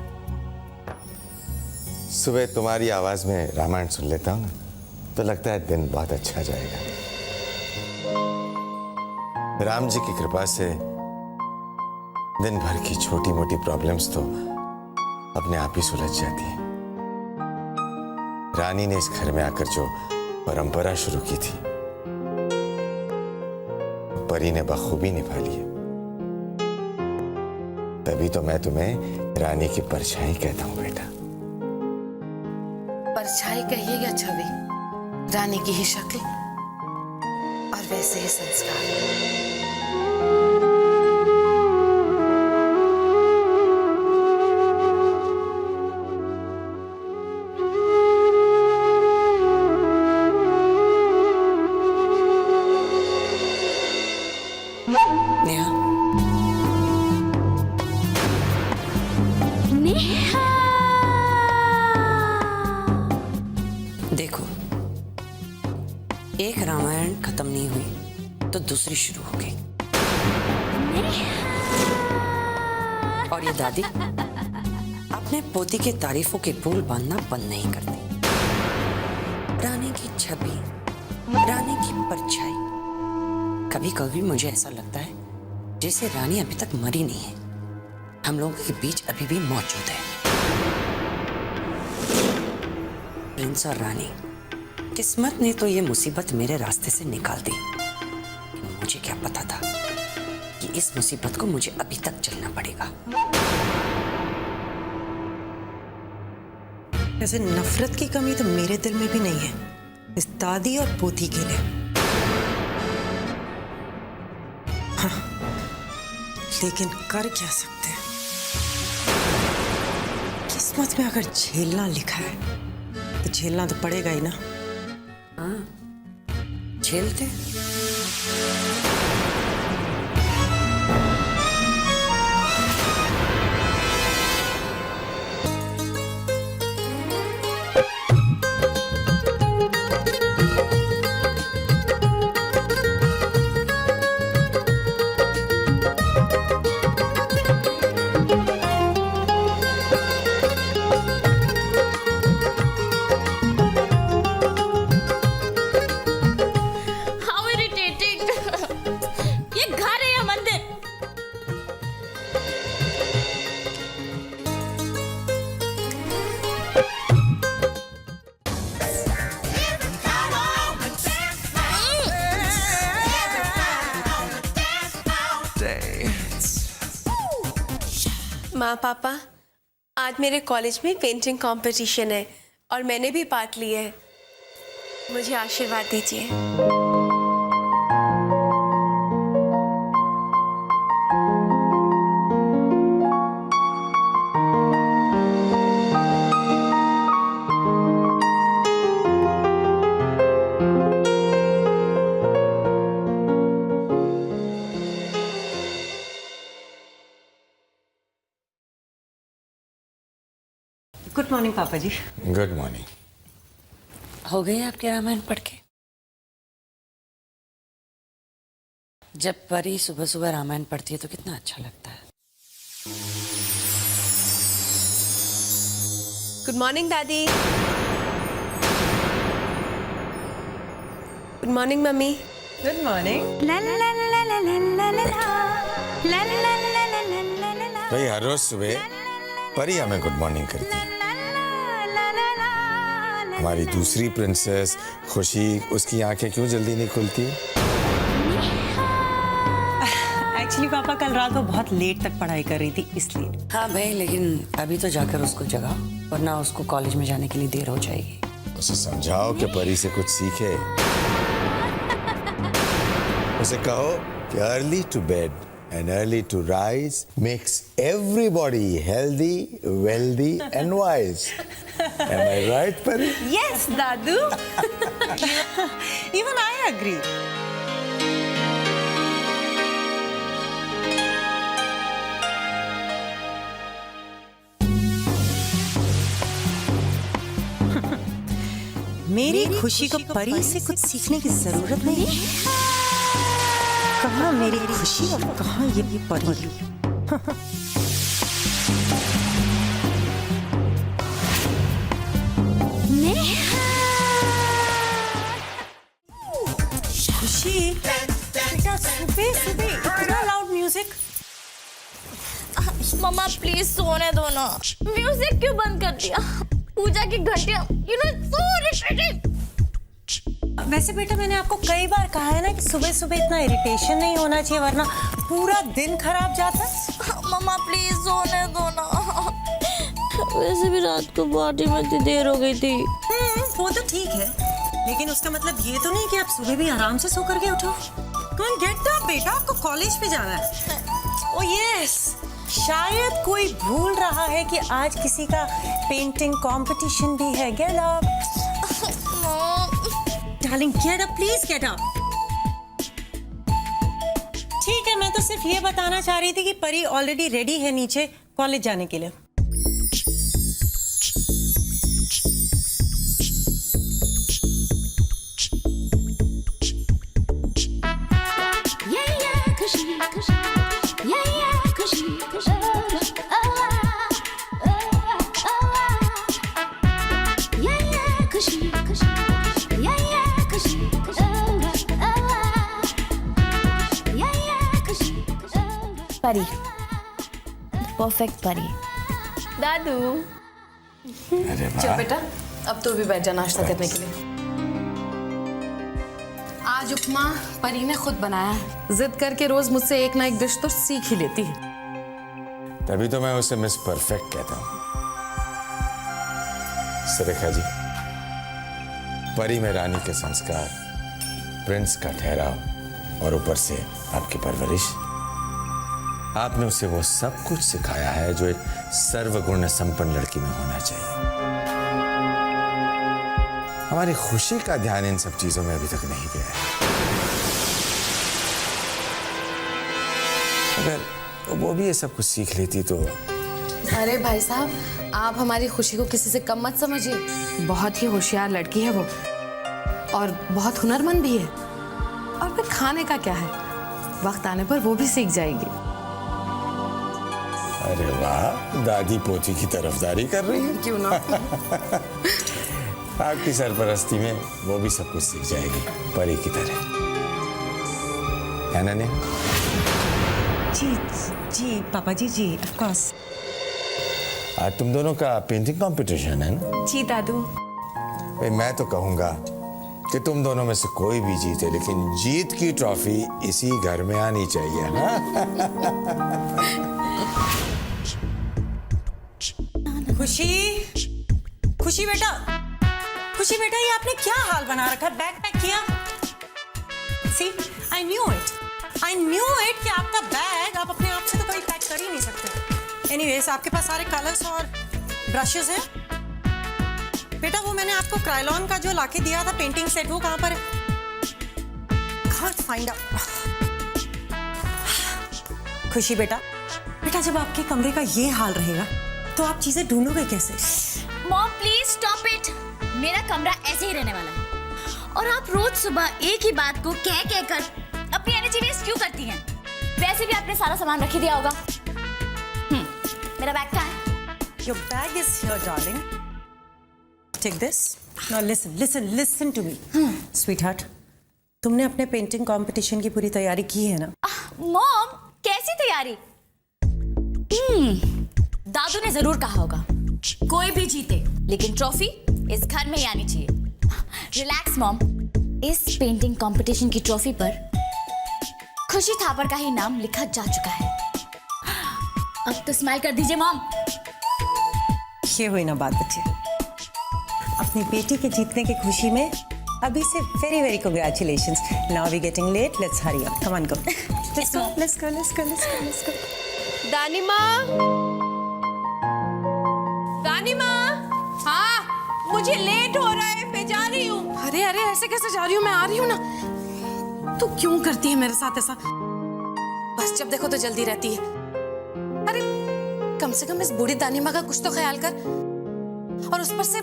सुबह तुम्हारी आवाज में रामायण सुन लेता हूँ ना, तो लगता है दिन बहुत अच्छा जाएगा। राम जी की कृपा से दिन भर की छोटी मोटी प्रॉब्लम्स तो अपने आप ही सुलझ जाती है। रानी ने इस घर में आकर जो परंपरा शुरू की थी, परी ने बखूबी निभा ली है। तभी तो मैं तुम्हें रानी की परछाई कहता हूँ बेटा। परछाई कहिए या छवि, रानी की ही शक्ल और वैसे ही संस्कार। नेहा, देखो, एक रामायण खत्म नहीं हुई तो दूसरी शुरू हो गई। और ये दादी अपने पोती के तारीफों के पुल बांधना बंद नहीं करती। रानी की छवि, रानी की परछाई। कभी कभी मुझे ऐसा लगता है जैसे रानी अभी तक मरी नहीं है, हम लोगों के बीच अभी भी मौजूद है। प्रिंस और रानी, किस्मत ने तो ये मुसीबत मेरे रास्ते से निकाल दी। मुझे क्या पता था कि इस मुसीबत को मुझे अभी तक झेलना पड़ेगा। वैसे नफरत की कमी तो मेरे दिल में भी नहीं है इस दादी और पोती के लिए। हाँ, लेकिन कर क्या सकते हैं? किस्मत में अगर झेलना लिखा है तो झेलना तो पड़ेगा ही ना। हाँ, झेलते। stay. माँ पापा, आज मेरे कॉलेज में पेंटिंग कंपटीशन है और मैंने भी पार्ट लिया है। मुझे आशीर्वाद दीजिए। गुड मॉर्निंग पापा जी। Good morning. हो गई आपके रामायण पढ़ के? जब परी सुबह सुबह रामायण पढ़ती है तो कितना अच्छा लगता है। गुड मॉर्निंग दादी। Good morning mummy. Good morning. भाई हर रोज सुबह परी हमें गुड मॉर्निंग करती है। हमारी दूसरी प्रिंसेस खुशी, उसकी आंखें क्यों जल्दी नहीं खुलती? एक्चुअली पापा कल रात को बहुत लेट तक पढ़ाई कर रही थी इसलिए। हाँ भाई, लेकिन अभी तो जाकर उसको जगाओ, वरना उसको कॉलेज में जाने के लिए देर हो जाएगी। उसे समझाओ कि परी से कुछ सीखे। उसे कहो कि early to bed and early to rise makes everybody healthy, wealthy and wise. Am I right, Pari? Yes, Dadu. Even I agree. मेरी खुशी को परी से कुछ सीखने की जरूरत नहीं है। कहाँ मेरी खुशी और कहाँ ये परी। खुशी बेटा, सुबह सुबह इतना लाउड म्यूजिक। मम्मा प्लीज सोने दो ना। म्यूजिक क्यों बंद कर दिया? पूजा की घंटियां, सो इरिटेटिंग। वैसे बेटा मैंने आपको कई बार कहा है ना कि सुबह सुबह इतना इरिटेशन नहीं होना चाहिए, वरना पूरा दिन खराब जाता है। मम्मा प्लीज सोने दो ना। वैसे भी रात को बॉडी में इतनी देर हो गई थी। वो तो ठीक है, लेकिन उसका मतलब ये तो नहीं कि आप सुबह भी आराम से सो करके उठो। कौन गेट अप बेटा, आपको कॉलेज पे जाना है। ओ यस, शायद कोई भूल रहा है कि आज किसी का पेंटिंग कंपटीशन भी है। Get up darling, get up please, get up. ठीक है, मैं तो सिर्फ ये बताना चाह रही थी कि परी ऑलरेडी रेडी है नीचे कॉलेज जाने के लिए। परी, परफेक्ट परी। दादू। चल बेटा, अब तो भी बैठ जा नाश्ता करने के लिए। आज उपमा परी ने खुद बनाया है। जिद करके रोज मुझसे एक ना एक डिश तो सीख ही लेती है। तभी तो मैं उसे मिस परफेक्ट कहता हूँ। सुरेखा जी, परी में रानी के संस्कार, प्रिंस का ठहराव और ऊपर से आपकी परवरिश, आपने उसे वो सब कुछ सिखाया है जो एक सर्वगुण संपन्न लड़की में होना चाहिए। हमारी खुशी का ध्यान इन सब चीजों में अभी तक नहीं गया है। अगर वो भी ये सब कुछ सीख लेती तो। अरे भाई साहब, आप हमारी खुशी को किसी से कम मत समझिए। बहुत ही होशियार लड़की है वो, और बहुत हुनरमंद भी है। और फिर खाने का क्या है, वक्त आने पर वो भी सीख जाएगी। अरे वाह, दादी पोती की तरफदारी कर रही है। क्यों ना। आपकी सरपरस्ती में वो भी सब कुछ सीख जाएगी, परी की तरह। है ना नेहा? जी जी पापा जी, जी ऑफ कोर्स। आज तुम दोनों का पेंटिंग कंपटीशन है ना? जी दादू। भाई मैं तो कहूँगा कि तुम दोनों में से कोई भी जीते, लेकिन जीत की ट्रॉफी इसी घर में आनी चाहिए। हाँ? खुशी, खुशी बेटा, खुशी बेटा, ये आपने क्या हाल बना रखा? बैग पैक किया? See, I knew it कि आपका बैग आप अपने आप से तो कभी पैक कर ही नहीं सकते। Anyways, आपके पास सारे कलर्स और ब्रशेस हैं? बेटा वो मैंने आपको क्रायलॉन का जो लाके दिया था पेंटिंग सेट, वो कहाँ पर है? Can't find out। खुशी बेटा, जब आपके कमरे का ये हाल रहेगा तो आप चीजें ढूंढोगे कैसे? Mom please stop it. मेरा कमरा ऐसे ही रहने वाला है और आप रोज सुबह एक ही बात को कह कर अपनी एनर्जी वेस्ट क्यों करती हैं? वैसे भी आपने सारा सामान रख ही दिया होगा। मेरा बैग कहाँ है? Your bag is here, darling. Take this. Now listen to me, sweetheart. तुमने अपने पेंटिंग कंपटीशन की पूरी तैयारी की है ना? मॉम कैसी तैयारी? दादू ने जरूर कहा होगा कोई भी जीते लेकिन ट्रॉफी इस घर में ही आनी चाहिए। रिलैक्स मॉम, इस पेंटिंग कंपटीशन की ट्रॉफी पर खुशी थापर का ही नाम लिखा जा चुका है। अब तो स्माइल कर दीजिए मॉम। ये हुई ना बात बच्चे, अपनी बेटी के जीतने की खुशी में अभी से very very congratulations. Now we getting late, let's hurry up, come on go, let's go. दानी माँ, हाँ मुझे लेट हो रहा है, मैं जा रही हूँ। अरे ऐसे कैसे जा रही हूँ? मैं आ रही हूँ ना। तू क्यों करती है मेरे साथ ऐसा? बस जब देखो तो जल्दी रहती है। अरे कम से कम इस बूढ़ी दानी माँ का कुछ तो ख्याल कर। और उस पर से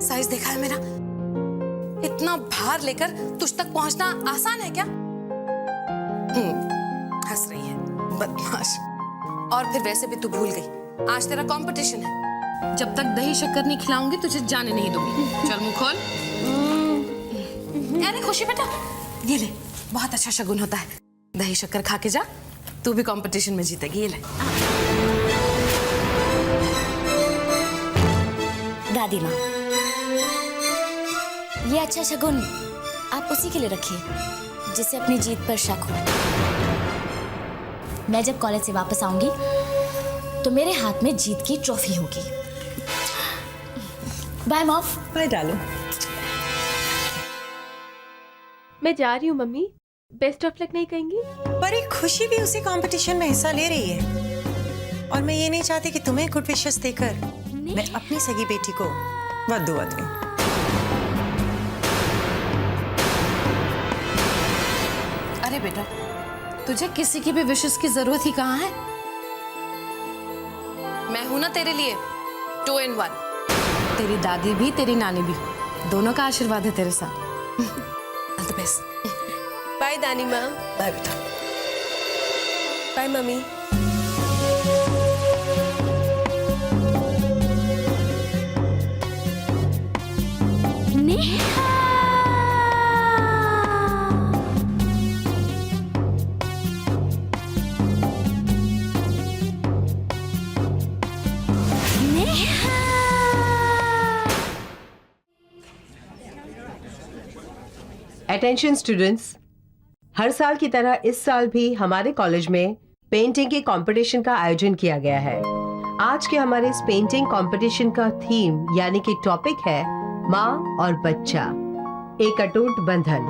साइज देखा है मेरा? इतना भार लेकर तुझ तक पहुंचना आसान है क्या? हंस रही है, बदमाश। और फिर वैसे भी तू भूल गई, आज तेरा कंपटीशन है। जब तक दही शक्कर नहीं खिलाऊंगी तुझे जाने नहीं दूंगी। चल मुंह खोल। अरे खुशी बेटा, ये ले, बहुत अच्छा शगुन होता है। दही शक्कर खा के जा, तू भी कंपटीशन में जीतेगी। ये ले। दादी माँ, ये अच्छा शगुन आप उसी के लिए रखिए जिसे अपनी जीत पर शक हो। मैं जब कॉलेज से वापस आऊंगी तो मेरे हाथ में जीत की ट्रॉफी होगी। Bye mom. बाय डालो। मैं जा रही हूँ मम्मी, बेस्ट ऑफ लक नहीं कहेंगी? पर एक खुशी भी उसी कंपटीशन में हिस्सा ले रही है और मैं ये नहीं चाहती कि तुम्हें गुड विशेस देकर मैं अपनी सगी बेटी को बद्दुआ दूं। अरे बेटा, तुझे किसी की भी विशेस की जरूरत ही कहाँ है? मैं हूं ना तेरे लिए 2 in 1। तेरी दादी भी तेरी नानी भी, दोनों का आशीर्वाद है तेरे साथ। All the best. बाय दानी माँ। बाय बेटा। Bye mummy. अटेंशन स्टूडेंट्स, हर साल की तरह इस साल भी हमारे कॉलेज में पेंटिंग के कंपटीशन का आयोजन किया गया है। आज के हमारे इस पेंटिंग कंपटीशन का थीम यानी कि टॉपिक है माँ और बच्चा, एक अटूट बंधन।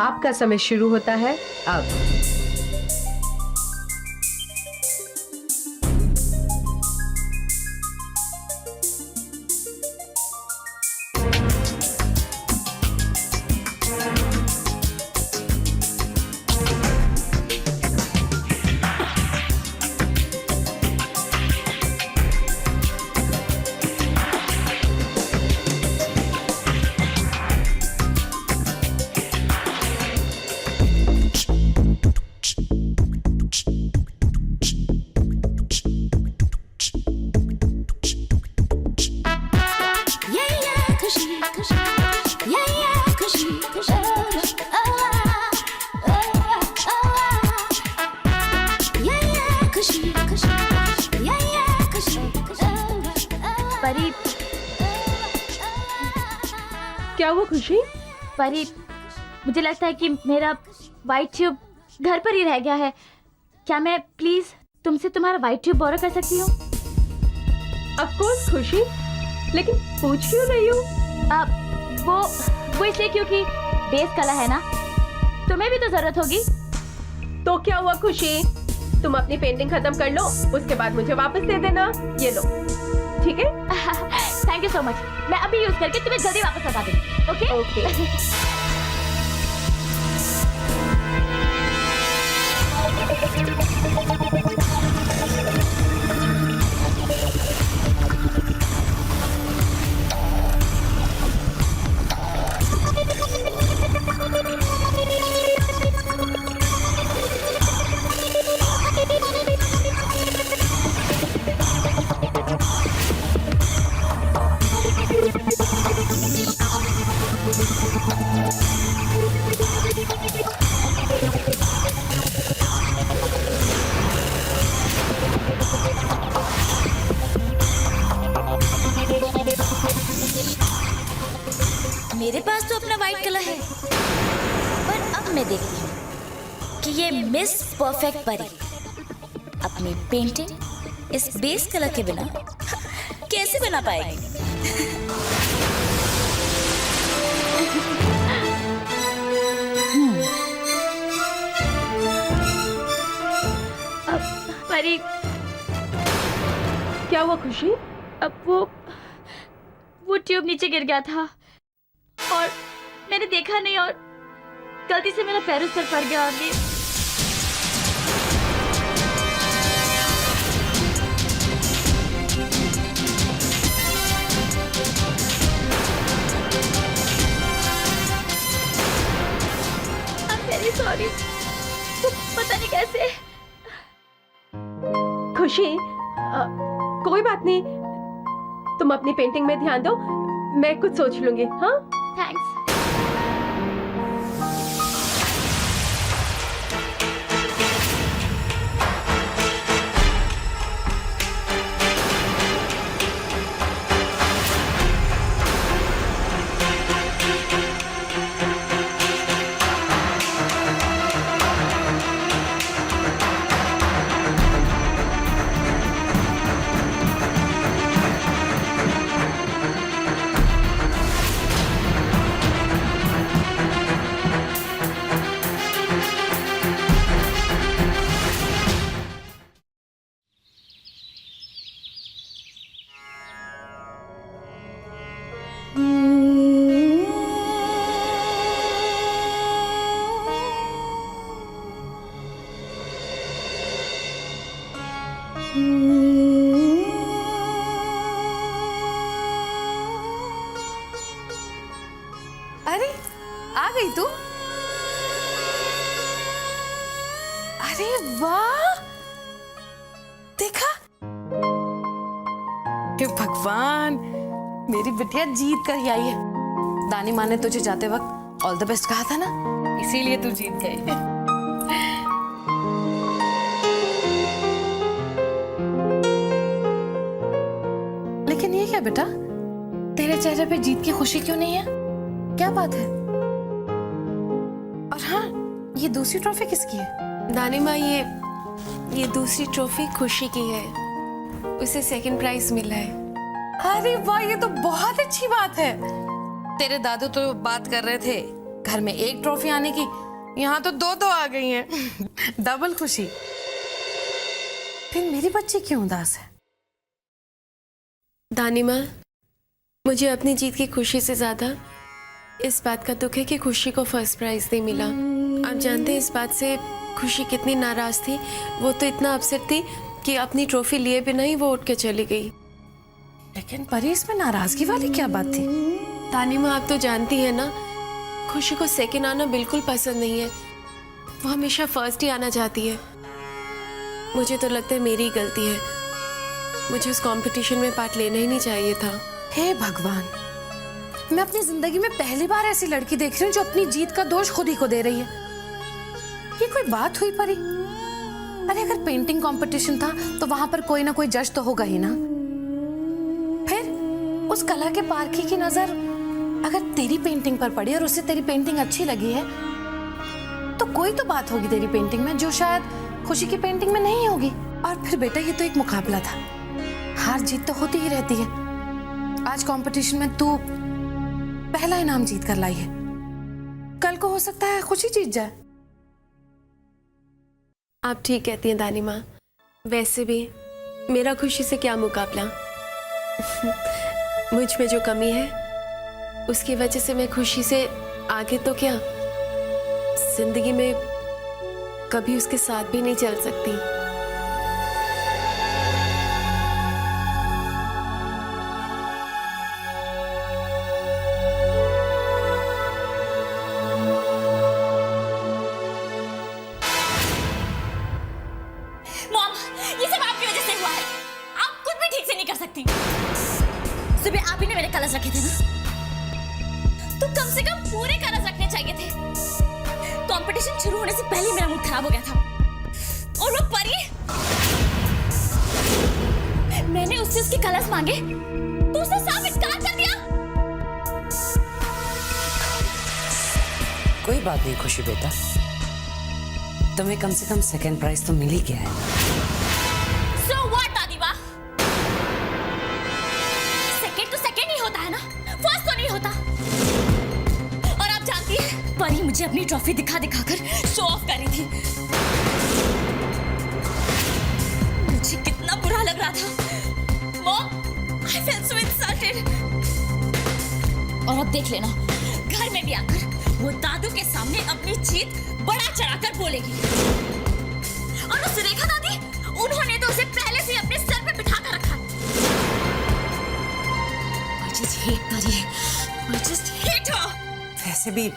आपका समय शुरू होता है अब। क्या हुआ खुशी? परी, मुझे लगता है कि मेरा व्हाइट ट्यूब घर पर ही रह गया है। क्या मैं प्लीज तुमसे तुम्हारा व्हाइट ट्यूब बोरो कर सकती हूँ? ऑफ कोर्स खुशी, लेकिन पूछ क्यों रही हो? वो इसलिए क्योंकि बेस कलर है ना, तुम्हें भी तो जरूरत होगी। तो क्या हुआ खुशी, तुम अपनी पेंटिंग खत्म कर लो, उसके बाद मुझे वापस दे देना। ये लो, ठीक है? Thank you so much. मैं अभी यूज करके तुम्हें जल्दी वापस लगा दूंगी। Okay okay. मेरे पास तो अपना व्हाइट कलर है, पर अब मैं देखती हूँ कि ये मिस परफेक्ट परी अपनी पेंटिंग इस बेस कलर के बिना कैसे बना पाएगी। परी, क्या हुआ खुशी? अब वो ट्यूब नीचे गिर गया था और मैंने देखा नहीं और गलती से मेरा पैर उस पर पड़ गया। अभी I'm very sorry। पता नहीं कैसे। खुशी, कोई बात नहीं, तुम अपनी पेंटिंग में ध्यान दो, मैं कुछ सोच लूंगी। हाँ, थैंक्स। अरे आ गई तू? अरे वाह, देखा? हे भगवान, मेरी बिटिया जीत कर ही आई है। दानी माँ ने तुझे जाते वक्त ऑल द बेस्ट कहा था ना, इसीलिए तू जीत गई। लेकिन ये क्या बेटा, तेरे चेहरे पे जीत की खुशी क्यों नहीं है? क्या बात है? और हाँ, ये दूसरी ट्रॉफी किसकी है? दानी माँ, ये दूसरी ट्रॉफी खुशी की है, उसे सेकंड प्राइज मिला है। अरे वाह, ये तो बहुत अच्छी बात है। तेरे दादू तो बात कर रहे थे घर में एक ट्रॉफी आने की, यहाँ तो दो आ गई हैं। डबल खुशी। फिर मेरी बच्ची क्यों उदास है? दानी माँ, मुझे अपनी जीत की खुशी से ज्यादा इस बात का दुख है कि खुशी को फर्स्ट प्राइज नहीं मिला। आप जानते हैं इस बात से खुशी कितनी नाराज थी। वो तो इतना अपसेट थी कि अपनी ट्रॉफी लिए बिना ही वो उठ के चली गई। लेकिन परी, इसमें नाराजगी वाली क्या बात थी? दानी माँ, आप तो जानती है ना, खुशी को सेकंड आना बिल्कुल पसंद नहीं है। वो हमेशा फर्स्ट ही आना चाहती है। मुझे तो लगता है मेरी गलती है, मुझे उस कंपटीशन में पार्ट लेना ही नहीं चाहिए था। हे भगवान, मैं अपनी जिंदगी में पहली बार ऐसी लड़की देख रही हूँ जो अपनी जीत का दोष खुद ही को दे रही है। ये कोई बात हुई परी? अरे अगर पेंटिंग कंपटीशन था तो वहां पर कोई ना कोई जज तो होगा ही ना। फिर उस कला के पारखी की नजर अगर तेरी पेंटिंग पर पड़ी और उसे तेरी पेंटिंग अच्छी लगी है तो कोई तो बात होगी तेरी पेंटिंग में जो शायद खुशी की पेंटिंग में नहीं होगी। और फिर बेटा ये तो एक मुकाबला था, हार जीत तो होती ही रहती है। आज कंपटीशन में तू पहला इनाम जीत कर लाई है, कल को हो सकता है खुशी जीत जाए। आप ठीक कहती हैं दानी माँ। वैसे भी मेरा खुशी से क्या मुकाबला। मुझ में जो कमी है उसकी वजह से मैं खुशी से आगे तो क्या जिंदगी में कभी उसके साथ भी नहीं चल सकती। मॉम, ये सब आपकी वजह से हुआ है। आप कुछ भी ठीक से नहीं कर सकती। सुबह आप ही ने मेरे कलश रखे थे ना, तो कम से कम पूरे कलश रखने चाहिए थे। कंपटीशन शुरू होने से पहले मेरा मूड खराब हो गया था। और वो परी, मैंने उससे उसके कलश मांगे तो उसने साफ इनकार कर दिया। कोई बात नहीं खुशी बेटा, तुम्हें कम से कम सेकंड प्राइज तो मिल ही गया है। So what, दादीबा? सेकंड तो सेकंड ही होता है ना, फर्स्ट तो नहीं होता। और आप जानती है, परी मुझे अपनी ट्रॉफी दिखा दिखाकर शो ऑफ कर रही थी। मुझे कितना बुरा लग रहा था। Mom, I felt so insulted। और अब देख लेना, घर में भी आकर वो दादू के सामने अपनी जीत बड़ा चढ़ाकर बोलेगी। और उस रेखा दादी, उन्होंने तो उसे पहले से अपने सर पे बिठा कर रखा है। I just hate परी। I just hate her। वैसे भी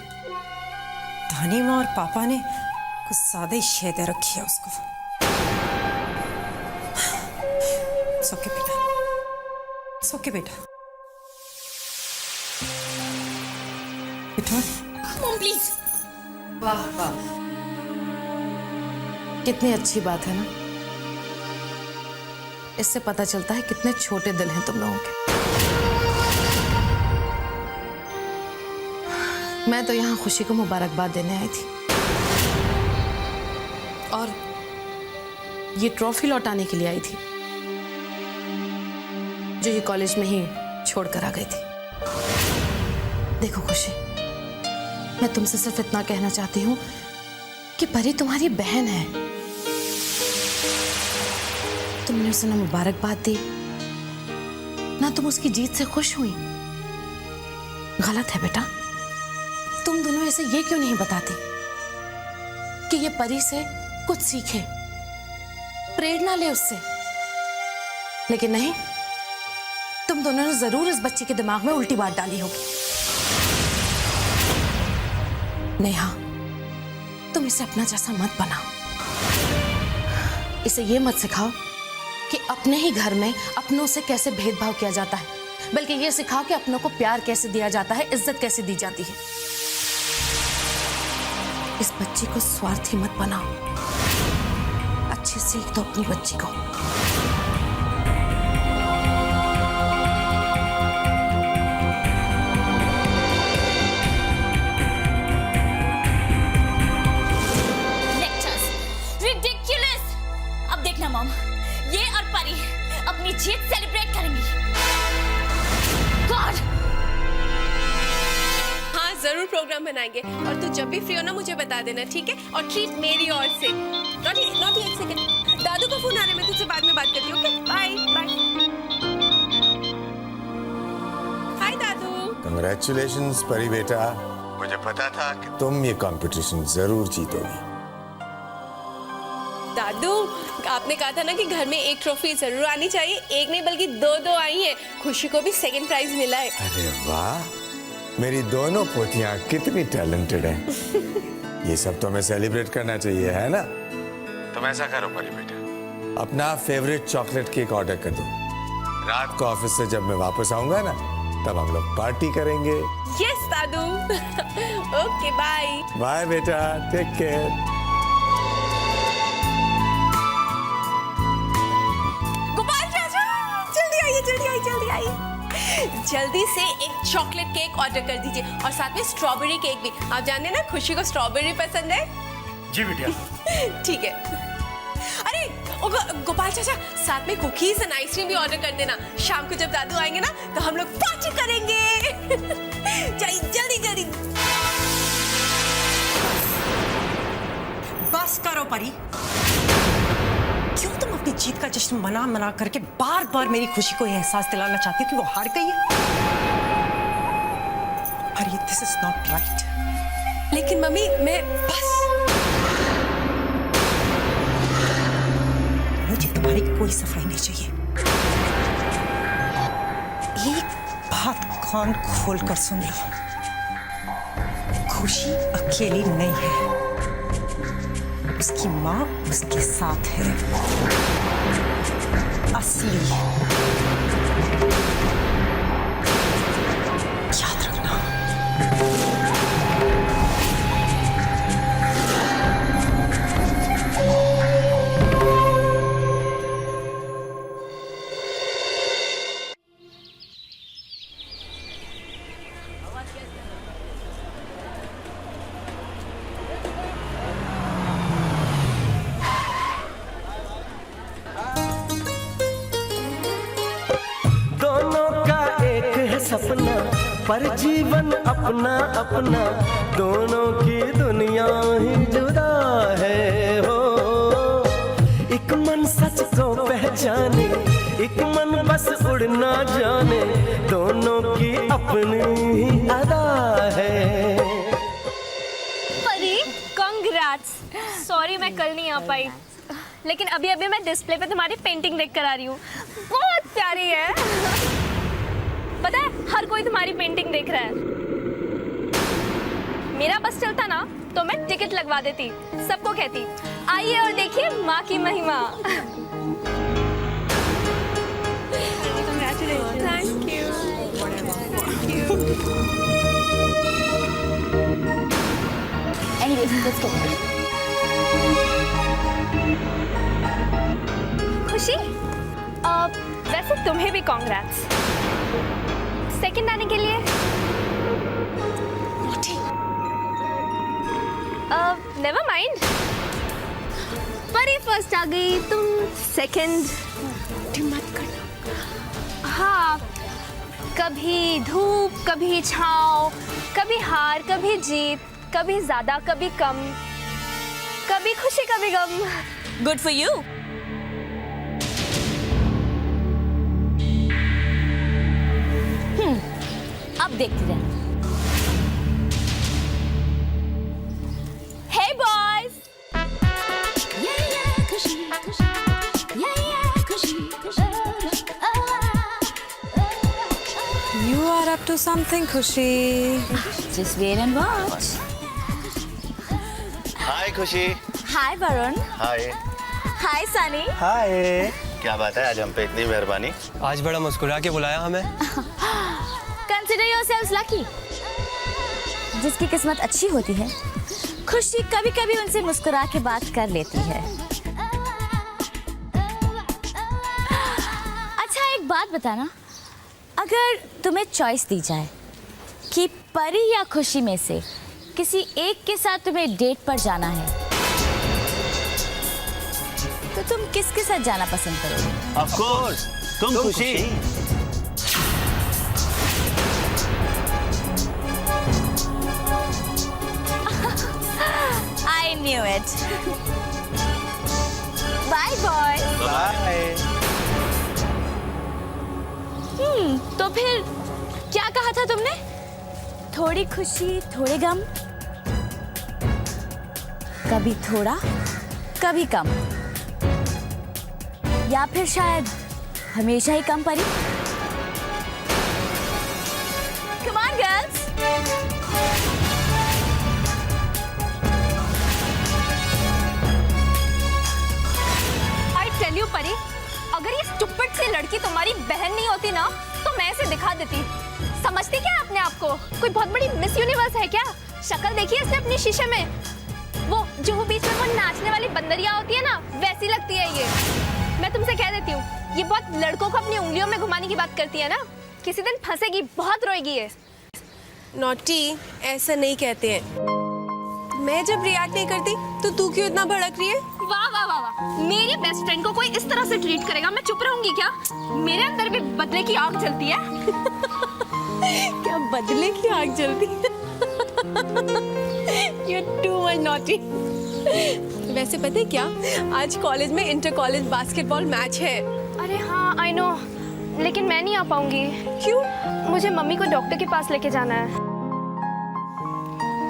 दानी माँ और पापा ने कुछ ज्यादा ही शेद रखी है उसको। सोके बेटा, सोके बेटा, बेटा। Mom please. वाह वाह, कितनी अच्छी बात है ना। इससे पता चलता है कितने छोटे दिल हैं तुम लोगों के। मैं तो यहाँ खुशी को मुबारकबाद देने आई थी और ये ट्रॉफी लौटाने के लिए आई थी जो ये कॉलेज में ही छोड़कर आ गई थी। देखो खुशी, मैं तुमसे सिर्फ इतना कहना चाहती हूँ कि परी तुम्हारी बहन है। तुमने उसे ना मुबारकबाद दी, ना तुम उसकी जीत से खुश हुई। गलत है बेटा। तुम दोनों ऐसे ये क्यों नहीं बताती कि ये परी से कुछ सीखे, प्रेरणा ले उससे। लेकिन नहीं, तुम दोनों ने जरूर इस बच्ची के दिमाग में उल्टी बात डाली होगी। नेहा, तुम इसे अपना जैसा मत बनाओ। इसे ये मत सिखाओ कि अपने ही घर में अपनों से कैसे भेदभाव किया जाता है, बल्कि ये सिखाओ कि अपनों को प्यार कैसे दिया जाता है, इज्जत कैसे दी जाती है। इस बच्ची को स्वार्थी मत बनाओ। अच्छी सीख दो अपनी बच्ची को। मॉम, ये और परी अपनी जीत सेलिब्रेट करेंगी। गॉड! हाँ, जरूर प्रोग्राम बनाएंगे और तू जब भी फ्री हो ना मुझे बता देना, ठीक है? और ट्रीट मेरी ओर से। नॉटी एक सेकंड, दादू का फोन आ रहा है, मैं तुझसे बाद में बात करती हूँ। Okay, bye bye. हाय दादू। कंग्रेचुलेशंस परी बेटा, मुझे पता था कि तुम ये कंपटीशन जरूर जीतोगी। दादू, आपने कहा था ना कि घर में एक ट्रॉफी जरूर आनी चाहिए। एक नहीं बल्कि दो आई है। खुशी को भी सेकंड प्राइज मिला है। अरे वाह, मेरी दोनों पोतियां कितनी टैलेंटेड हैं। ये सब तो हमें सेलिब्रेट करना चाहिए, है ना? तुम ऐसा करो परी बेटा, अपना फेवरेट चॉकलेट केक ऑर्डर कर दो। रात को ऑफिस से जब मैं वापस आऊंगा ना, तब हम लोग पार्टी करेंगे। यस दादू। ओके, बाय बाय बेटा, टेक केयर। जल्दी आई। जल्दी से एक चॉकलेट केक ऑर्डर कर दीजिए और साथ में स्ट्रॉबेरी केक भी। आप जानते हैं ना खुशी को स्ट्रॉबेरी पसंद है। जी बिटिया। ठीक है। अरे गोपाल चाचा, साथ में कुकीज एंड आइसक्रीम भी ऑर्डर कर देना। शाम को जब दादू आएंगे ना तो हम लोग पार्टी करेंगे। जल्दी जल्दी। बस करो परी, क्यों तुम अपनी जीत का जश्न मना मना करके बार बार मेरी खुशी को यह एहसास दिलाना चाहती हो कि वो हार गई है? परी, दिस इज नॉट राइट। लेकिन मम्मी मैं बस, मुझे तुम्हारी कोई सफाई नहीं चाहिए। एक बात कान खोल कर सुन लो, खुशी अकेली नहीं है, उसकी माँ उसके साथ है। असली याद रखना। सपना पर जीवन अपना अपना, दोनों की दुनिया ही जुदा है हो। एक मन सच को पहचाने, एक मन बस उड़ना जाने, दोनों की अपनी ही अदा है। परी, कांग्रेट्स। सॉरी मैं कल नहीं आ पाई, लेकिन अभी अभी मैं डिस्प्ले पे तुम्हारी पेंटिंग देख कर आ रही हूँ। बहुत प्यारी है। पता है, हर कोई तुम्हारी पेंटिंग देख रहा है। मेरा बस चलता ना तो मैं टिकट लगवा देती, सबको कहती आइए और देखिए माँ की महिमा। Thank you. Anyways, let's go. खुशी, वैसे तुम्हें भी कांग्रेट्स सेकंड आने के लिए। नेवर माइंड, परी फर्स्ट आ गई, तुम सेकंड। मत करना। हाँ, कभी धूप कभी छाँव, कभी हार कभी जीत, कभी ज्यादा कभी कम, कभी खुशी कभी गम। Good for you. अब देखते रहे। Hey boys! You are up to something, Khushi. Just wait and watch. हाय खुशी। Hi Varun. हाय। Hi Sunny. हाय। क्या बात है, आज हम पे इतनी मेहरबानी। आज बड़ा मुस्कुरा के बुलाया हमें। Consider yourselves lucky. जिसकी किस्मत अच्छी होती है, खुशी कभी कभी उनसे मुस्कुरा के बात कर लेती है। अच्छा एक बात बताना, अगर तुम्हें चॉइस दी जाए कि परी या खुशी में से किसी एक के साथ तुम्हें डेट पर जाना है, तो तुम किसके साथ जाना पसंद करोगे? Of course, तुम खुशी। I knew it. Bye boy. Bye. तो फिर क्या कहा था तुमने? थोड़ी खुशी थोड़े गम, कभी थोड़ा कभी कम, या फिर शायद हमेशा ही कम परी। Come on girls. I tell you परी, अगर ये स्टूपिड सी लड़की तुम्हारी बहन नहीं होती ना तो मैं इसे दिखा देती। समझती क्या अपने आप को? कोई बहुत बड़ी मिस यूनिवर्स है क्या? शक्ल देखी है इसने अपनी शीशे में? वो जो बीच में वो नाचने वाली बंदरिया होती है ना, वैसी लगती है ये। मैं तुमसे कह देती हूँ, ये बहुत लड़कों को अपनी उंगलियों में घुमाने की बात करती है ना। किसी दिन फंसेगी, बहुत रोएगी ये। नॉटी, ऐसा नहीं कहते हैं। मैं जब रिएक्ट नहीं करती तो तू क्यों इतना भड़क रही है? वाह वाह वाह वाह, मेरी बेस्ट फ्रेंड को कोई इस तरह से ट्रीट करेगा, मैं चुप रहूंगी क्या? मेरे अंदर भी बदले की आग जलती है। क्या बदले की आग जलती है? You're too much naughty. वैसे पता है क्या, आज कॉलेज में इंटर कॉलेज बास्केटबॉल मैच है। अरे हाँ, आई नो, लेकिन मैं नहीं आ पाऊंगी। क्यों? मुझे मम्मी को डॉक्टर के पास लेके जाना है।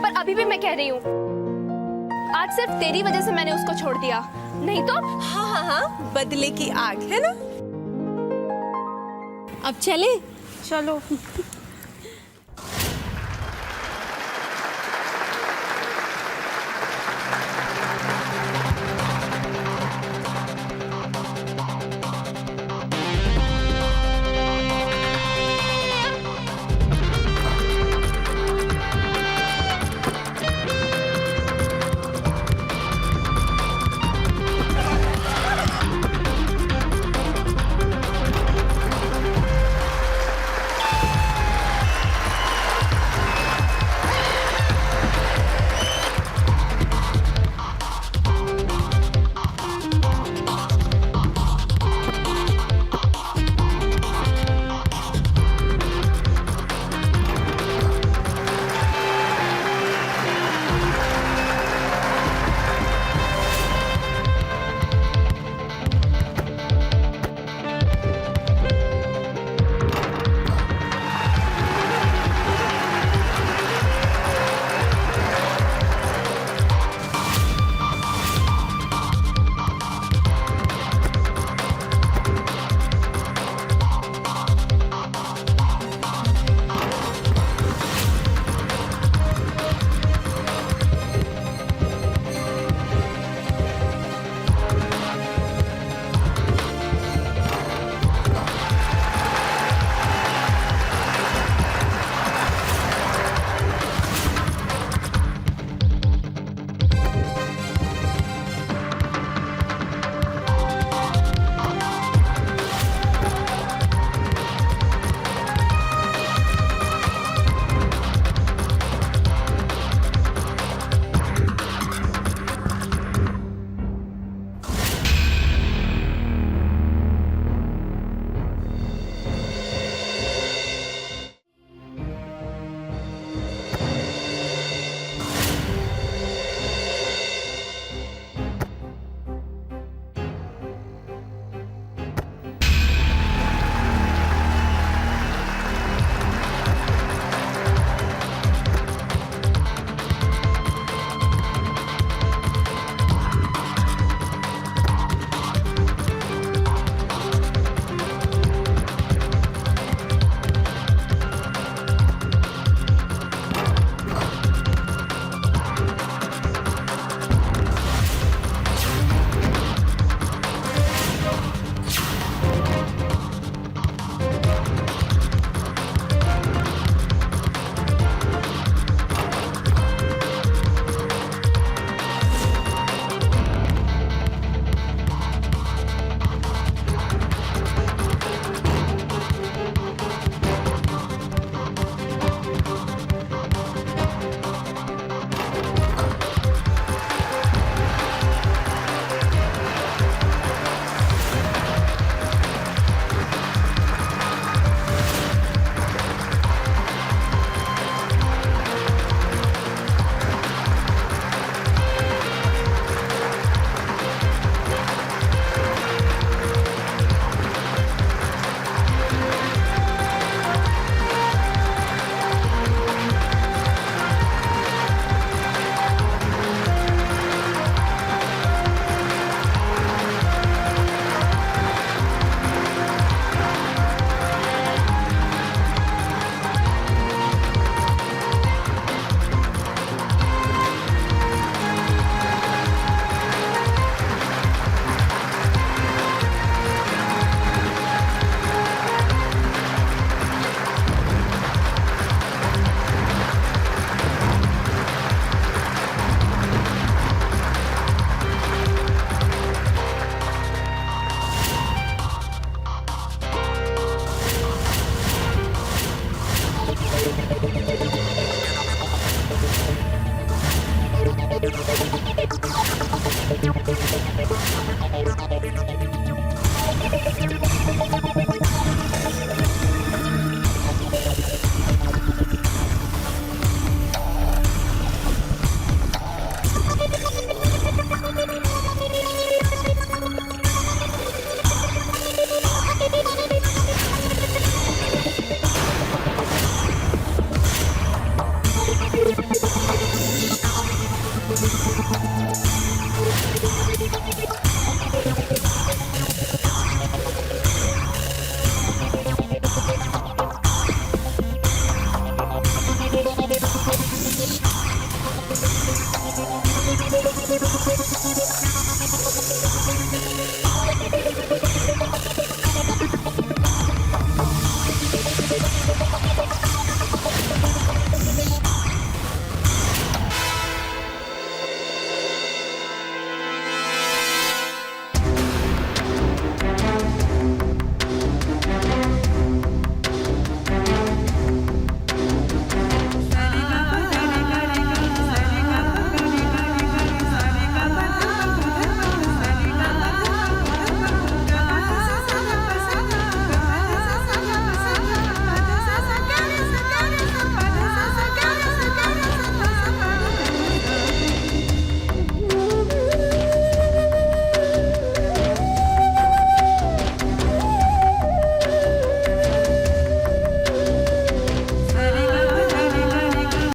पर अभी भी मैं कह रही हूँ, आज सिर्फ तेरी वजह से मैंने उसको छोड़ दिया, नहीं तो। हाँ हाँ हाँ, बदले की आग है ना। अब चले? चलो।